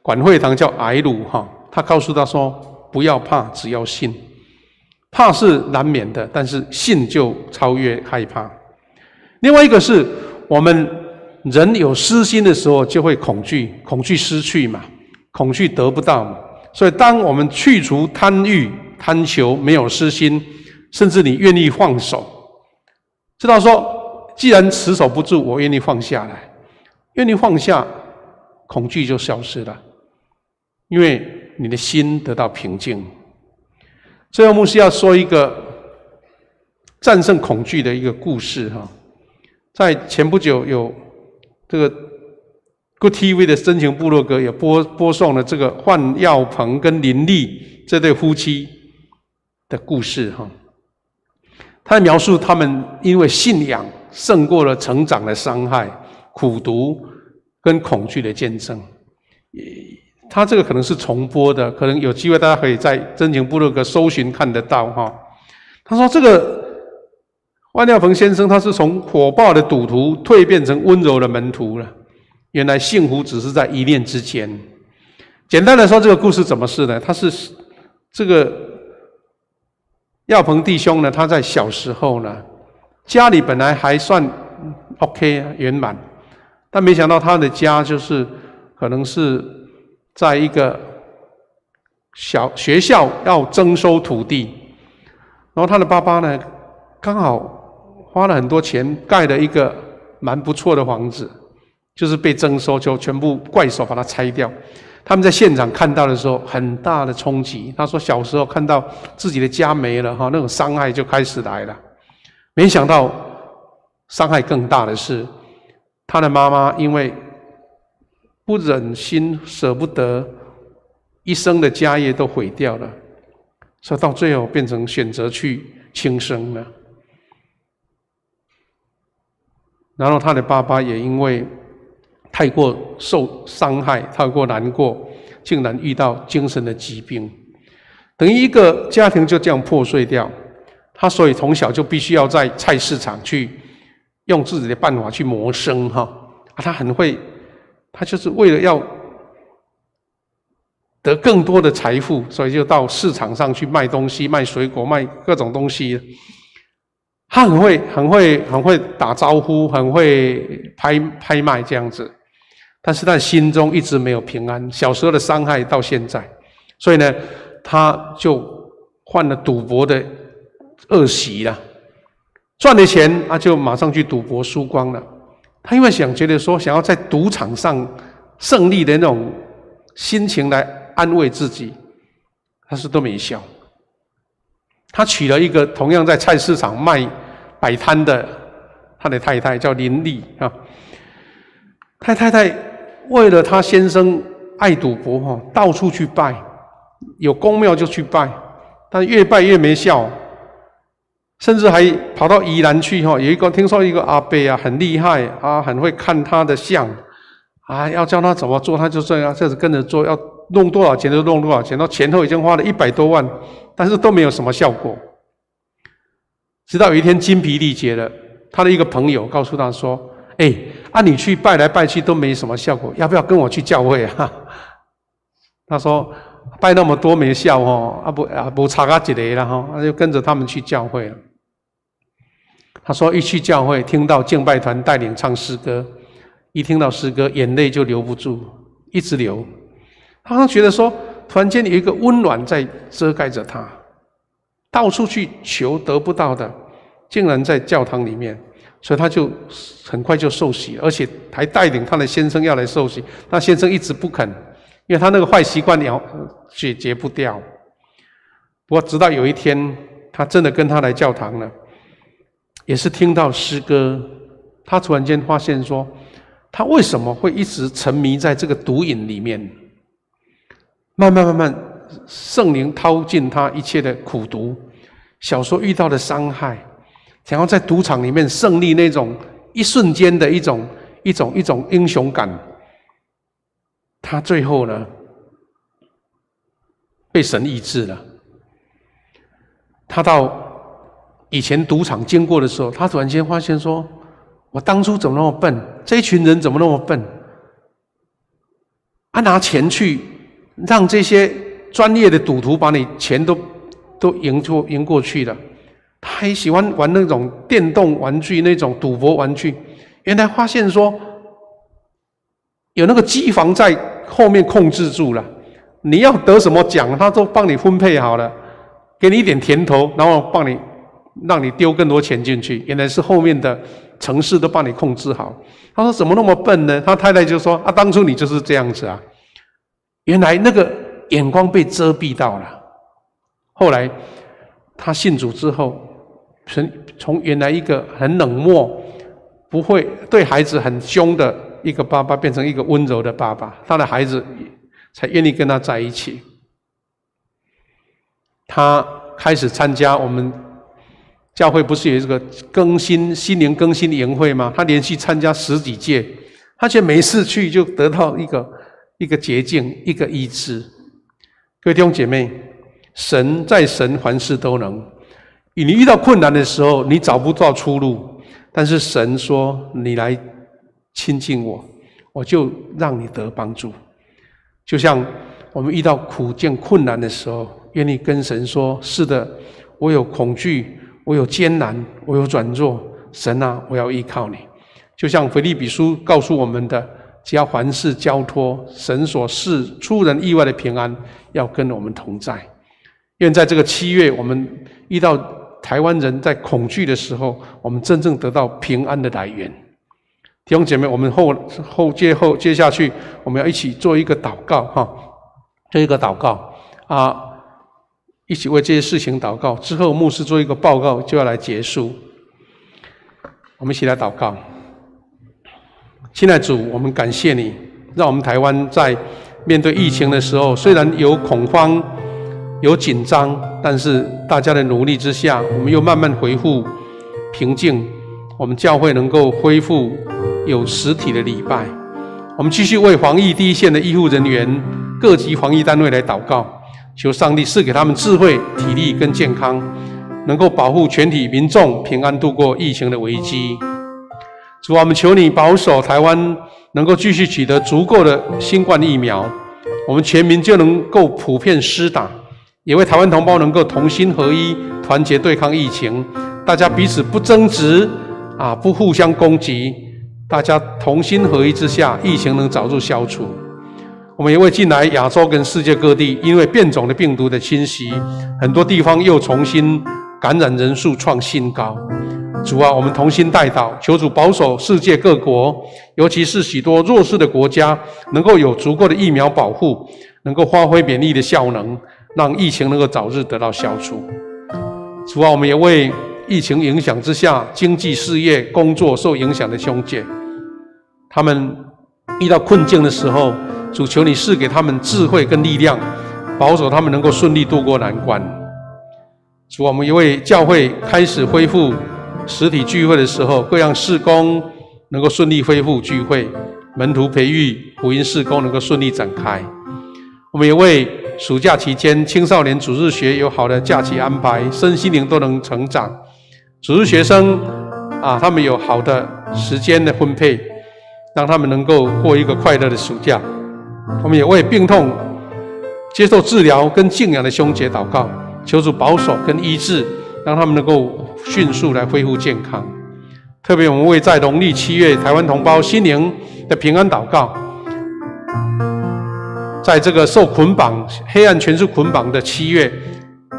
管会堂，叫睚鲁他告诉他说，不要怕，只要信。怕是难免的，但是信就超越害怕。另外一个是我们人有私心的时候就会恐惧，恐惧失去嘛，恐惧得不到嘛。所以当我们去除贪欲、贪求，没有私心，甚至你愿意放手，知道说既然持守不住，我愿意放下来，愿意放下，恐惧就消失了，因为你的心得到平静。最后牧师要说一个战胜恐惧的一个故事在前不久有这个 Good TV 的真情部落格也播送了这个范耀鹏跟林丽这对夫妻的故事他描述他们因为信仰胜过了成长的伤害、苦毒跟恐惧的见证。他这个可能是重播的，可能有机会大家可以在真情部落格搜寻看得到他说这个范耀鹏先生他是从火爆的赌徒蜕变成温柔的门徒了。原来幸福只是在一念之间。简单的说，这个故事怎么是呢？他是这个耀鹏弟兄呢，他在小时候呢，家里本来还算 OK 圆满，但没想到他的家就是可能是在一个小学校要征收土地，然后他的爸爸呢，刚好花了很多钱盖了一个蛮不错的房子，就是被征收，就全部怪手把它拆掉。他们在现场看到的时候，很大的冲击。他说小时候看到自己的家没了，那种伤害就开始来了。没想到伤害更大的是，他的妈妈因为不忍心舍不得，一生的家业都毁掉了，所以到最后变成选择去轻生了。然后他的爸爸也因为太过受伤害，太过难过，竟然遇到精神的疾病，等于一个家庭就这样破碎掉。他所以从小就必须要在菜市场去用自己的办法去谋生他很会，他就是为了要得更多的财富，所以就到市场上去卖东西，卖水果，卖各种东西。他很会打招呼，很会拍卖这样子，但是他心中一直没有平安。小时候的伤害到现在，所以呢，他就患了赌博的恶习了。赚了钱，他就马上去赌博，输光了。他因为觉得说想要在赌场上胜利的那种心情来安慰自己，但是都没效。他娶了一个同样在菜市场摆摊的他的太太，叫林丽他太太为了他先生爱赌博到处去拜，有公庙就去拜，但越拜越没效，甚至还跑到宜兰去听说一个阿伯很厉害很会看他的相要教他怎么做，他就这样跟着做，要弄多少钱就弄多少钱，到前后已经花了100多万，但是都没有什么效果。直到有一天精疲力竭了，他的一个朋友告诉他说：“你去拜来拜去都没什么效果，要不要跟我去教会啊？”他说：“拜那么多没效不差一个啦他就跟着他们去教会了。他说一去教会，听到敬拜团带领唱诗歌，一听到诗歌，眼泪就留不住，一直流。他好像觉得说，突然间有一个温暖在遮盖着他，到处去求得不到的，竟然在教堂里面，所以他就很快就受洗，而且还带领他的先生要来受洗。那先生一直不肯，因为他那个坏习惯解决不掉。不过直到有一天，他真的跟他来教堂了，也是听到诗歌，他突然间发现说，他为什么会一直沉迷在这个毒瘾里面？慢慢，圣灵掏尽他一切的苦毒，小时候遇到的伤害，想要在赌场里面胜利那种一瞬间的一种英雄感，他最后呢被神医治了。他到以前赌场经过的时候，他突然间发现说，我当初怎么那么笨，这一群人怎么那么笨拿钱去让这些专业的赌徒把你钱都赢过去了。他还喜欢玩那种电动玩具，那种赌博玩具。原来发现说，有那个机房在后面控制住了，你要得什么奖，他都帮你分配好了，给你一点甜头，然后让你丢更多钱进去。原来是后面的程式都帮你控制好。他说怎么那么笨呢？他太太就说当初你就是这样子啊。原来那个眼光被遮蔽到了。后来他信主之后，从原来一个很冷漠，不会对孩子很凶的一个爸爸，变成一个温柔的爸爸，他的孩子才愿意跟他在一起。他开始参加我们教会不是有这个心灵更新营会吗？他连续参加10几届，他却每次去就得到一个捷径，一个医治。各位弟兄姐妹，神凡事都能。你遇到困难的时候，你找不到出路，但是神说你来亲近我，我就让你得帮助。就像我们遇到苦境困难的时候，愿意跟神说，是的，我有恐惧，我有艰难，我有软弱，神啊，我要依靠你。就像腓立比书告诉我们的，只要凡事交托，神所赐出人意外的平安要跟我们同在。愿在这个7月，我们遇到台湾人在恐惧的时候，我们真正得到平安的来源。弟兄姐妹，我们接下去，我们要一起做一个祷告哈，做一个祷告啊，一起为这些事情祷告。之后牧师做一个报告就要来结束，我们一起来祷告。亲爱的主，我们感谢你，让我们台湾在面对疫情的时候，虽然有恐慌、有紧张，但是大家的努力之下，我们又慢慢恢复平静。我们教会能够恢复有实体的礼拜。我们继续为防疫第一线的医护人员、各级防疫单位来祷告，求上帝赐给他们智慧、体力跟健康，能够保护全体民众平安度过疫情的危机。主啊，我们求你保守台湾能够继续取得足够的新冠疫苗，我们全民就能够普遍施打，也为台湾同胞能够同心合一，团结对抗疫情，大家彼此不争执不互相攻击，大家同心合一之下，疫情能早日消除。我们也为近来亚洲跟世界各地因为变种的病毒的侵袭，很多地方又重新感染人数创新高。主啊，我们同心代祷，求主保守世界各国，尤其是许多弱势的国家，能够有足够的疫苗保护，能够发挥免疫的效能，让疫情能够早日得到消除。主啊，我们也为疫情影响之下，经济事业、工作受影响的兄姐，他们遇到困境的时候，主求你赐给他们智慧跟力量，保守他们能够顺利度过难关。主，我们也为教会开始恢复实体聚会的时候，各样事工能够顺利恢复聚会，门徒培育、福音事工能够顺利展开。我们也为暑假期间青少年主日学有好的假期安排，身心灵都能成长。主日学生他们有好的时间的分配，让他们能够过一个快乐的暑假。我们也为病痛接受治疗跟静养的兄姐祷告，求主保守跟医治，让他们能够迅速来恢复健康。特别我们为在农历7月台湾同胞心灵的平安祷告，在这个受捆绑、黑暗权势捆绑的7月，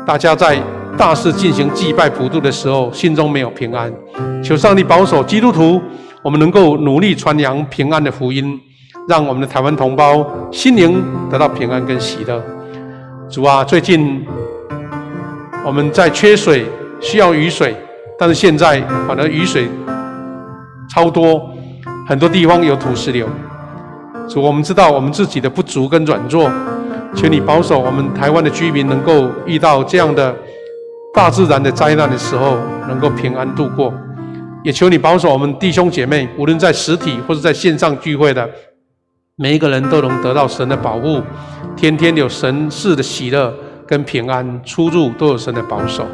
大家在大肆进行祭拜普渡的时候，心中没有平安。求上帝保守基督徒，我们能够努力传扬平安的福音，让我们的台湾同胞心灵得到平安跟喜乐。主啊，最近我们在缺水，需要雨水，但是现在反而雨水超多，很多地方有土石流。主，我们知道我们自己的不足跟软弱，求你保守我们台湾的居民能够遇到这样的大自然的灾难的时候，能够平安度过。也求你保守我们弟兄姐妹，无论在实体或者在线上聚会的每一个人，都能得到神的保护，天天有神赐的喜乐跟平安，出入都有神的保守。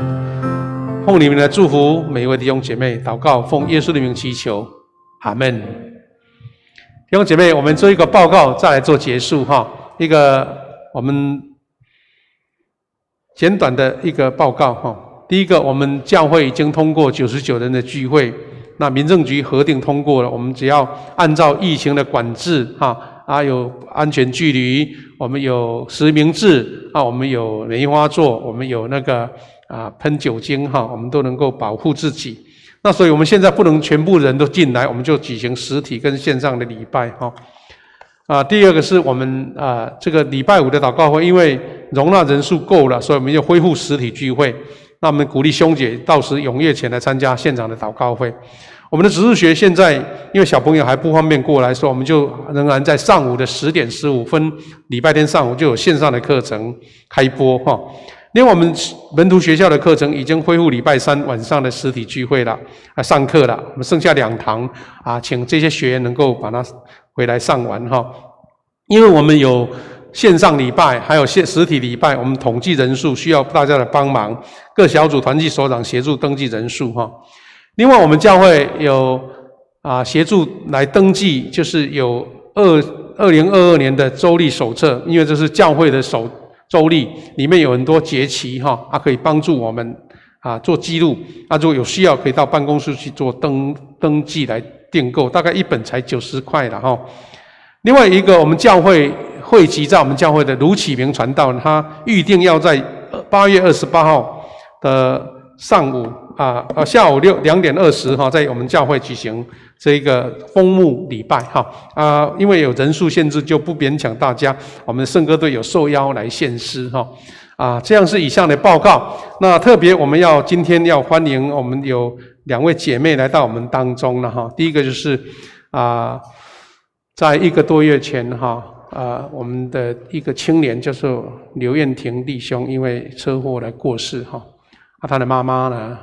奉你们的祝福每一位弟兄姐妹，祷告奉耶稣的名祈求，阿们。弟兄姐妹，我们做一个报告，再来做结束哈。一个我们简短的一个报告哈。第一个，我们教会已经通过99人的聚会，那民政局核定通过了，我们只要按照疫情的管制有安全距离，我们有实名制我们有梅花座，我们有那个喷酒精我们都能够保护自己。那所以我们现在不能全部人都进来，我们就举行实体跟线上的礼拜第二个是我们这个礼拜5的祷告会，因为容纳人数够了，所以我们就恢复实体聚会。那我们鼓励兄姐到时踊跃前来参加现场的祷告会。我们的值日学现在因为小朋友还不方便过来，所以我们就仍然在上午的10点15分，礼拜天上午就有线上的课程开播另外我们门徒学校的课程已经恢复礼拜3晚上的实体聚会了上课了，我们剩下2堂请这些学员能够把它回来上完因为我们有线上礼拜还有实体礼拜，我们统计人数需要大家的帮忙，各小组团契所长协助登记人数另外我们教会有协助来登记，就是有2022年的周历手册，因为这是教会的周历，里面有很多节期可以帮助我们做记录如果有需要可以到办公室去做登记来订购，大概一本才90块了另外一个，我们教会汇集在我们教会的卢启明传道，他预定要在8月28号的上午下午2点20哈，在我们教会举行这个封牧礼拜哈因为有人数限制，就不勉强大家。我们的圣歌队有受邀来献诗哈这样是以上的报告。那特别我们今天要欢迎我们有2位姐妹来到我们当中了哈。第一个就是在1个多月前哈我们的一个青年就是刘彦廷弟兄，因为车祸来过世哈他的妈妈呢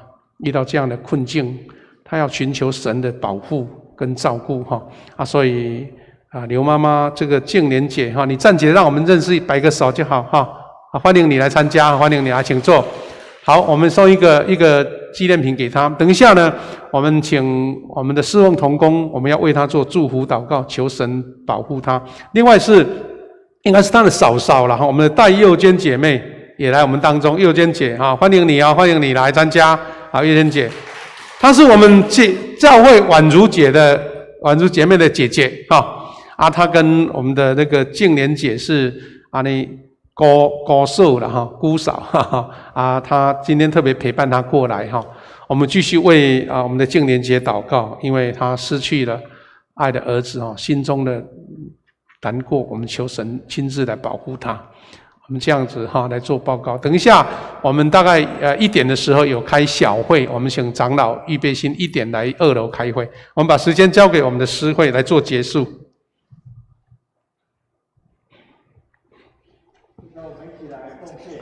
遇到这样的困境，他要寻求神的保护跟照顾哈所以刘妈妈这个静莲姐哈，你站起来让我们认识，摆个手就好哈欢迎你来参加，欢迎你来，请坐。好，我们送一个纪念品给他。等一下呢，我们请我们的侍奉同工，我们要为他做祝福祷告，求神保护他。另外应该是他的嫂嫂了哈，我们的戴佑娟姐妹也来我们当中，佑娟姐哈，欢迎你欢迎你来参加。好，佑娟姐，她是我们教会婉如姐妹的姐姐哈她跟我们的那个静莲姐是姑嫂了哈，姑嫂她今天特别陪伴她过来哈。我们继续为我们的静莲姐祷告，因为她失去了爱的儿子心中的难过，我们求神亲自来保护她。我们这样子来做报告。等一下我们大概1点的时候有开小会，我们请长老预备心1点来2楼开会。我们把时间交给我们的诗会来做结束。那我们一起来奉献。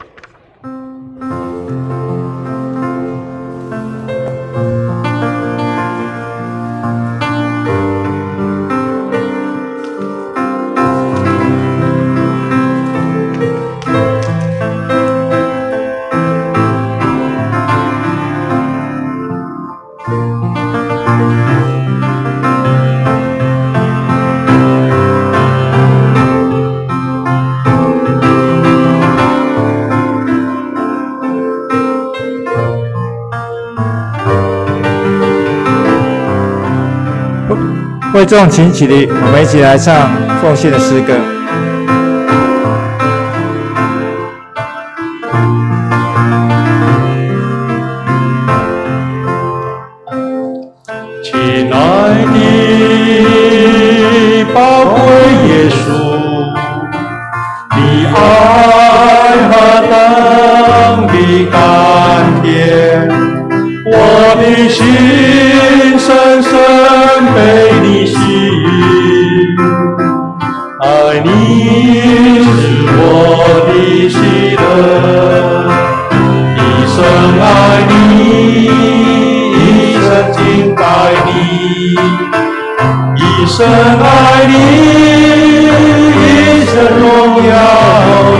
会众请起立，我们一起来唱奉献的诗歌。亲爱的宝贵耶稣，你爱何等的甘甜，我的心深深被你吸引，爱你是我的喜乐，一生爱你，一生敬拜你，一生爱你，一生荣耀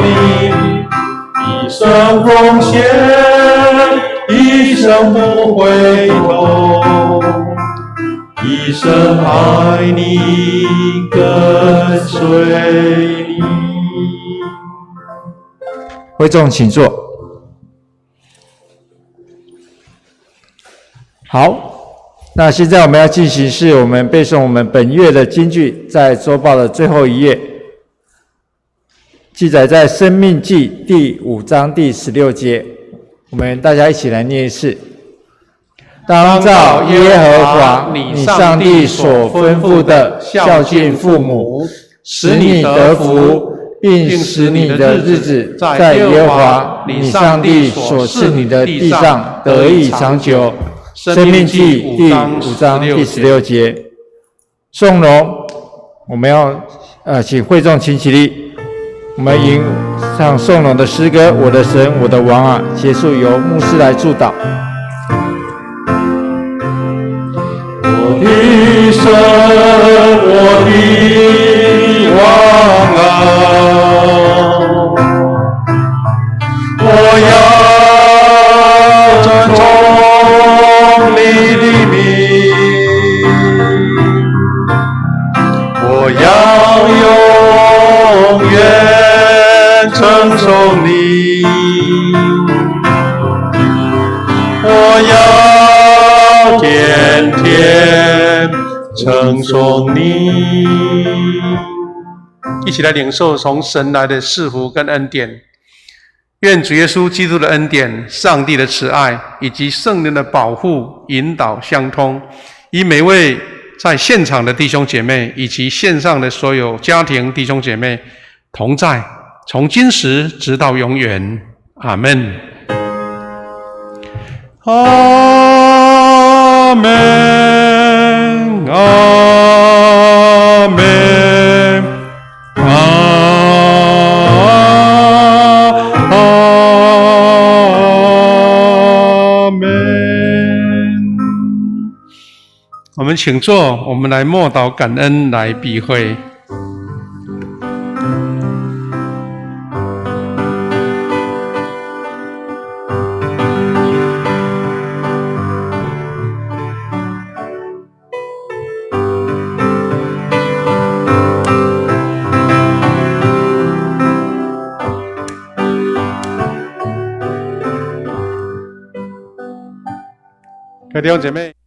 你，一生奉献，一生不回头，一生爱你，跟随你。会众请坐。好，那现在我们要进行是我们背诵我们本月的金句，在周报的最后一页，记载在《申命记》第5章第16节，我们大家一起来念一次。当照耶和华你上帝所吩咐的孝敬父母，使你得福，并使你的日子在耶和华你上帝所赐你的地上得以长久。申命记第5章第16节。颂荣，我们要请会众请起立，我们吟唱颂荣的诗歌《我的神我的王啊》，结束由牧师来祝祷。我的神，我的王啊，我要尊崇你的名，我要永远称颂你，我要天天称颂你。一起来领受从神来的赐福跟恩典。愿主耶稣基督的恩典、上帝的慈爱以及圣灵的保护、引导相通，与每位在现场的弟兄姐妹以及线上的所有家庭弟兄姐妹同在，从今时直到永远。阿们。阿门，阿门，阿门。我们请坐，我们来默祷感恩，来避会。各位弟兄姐妹。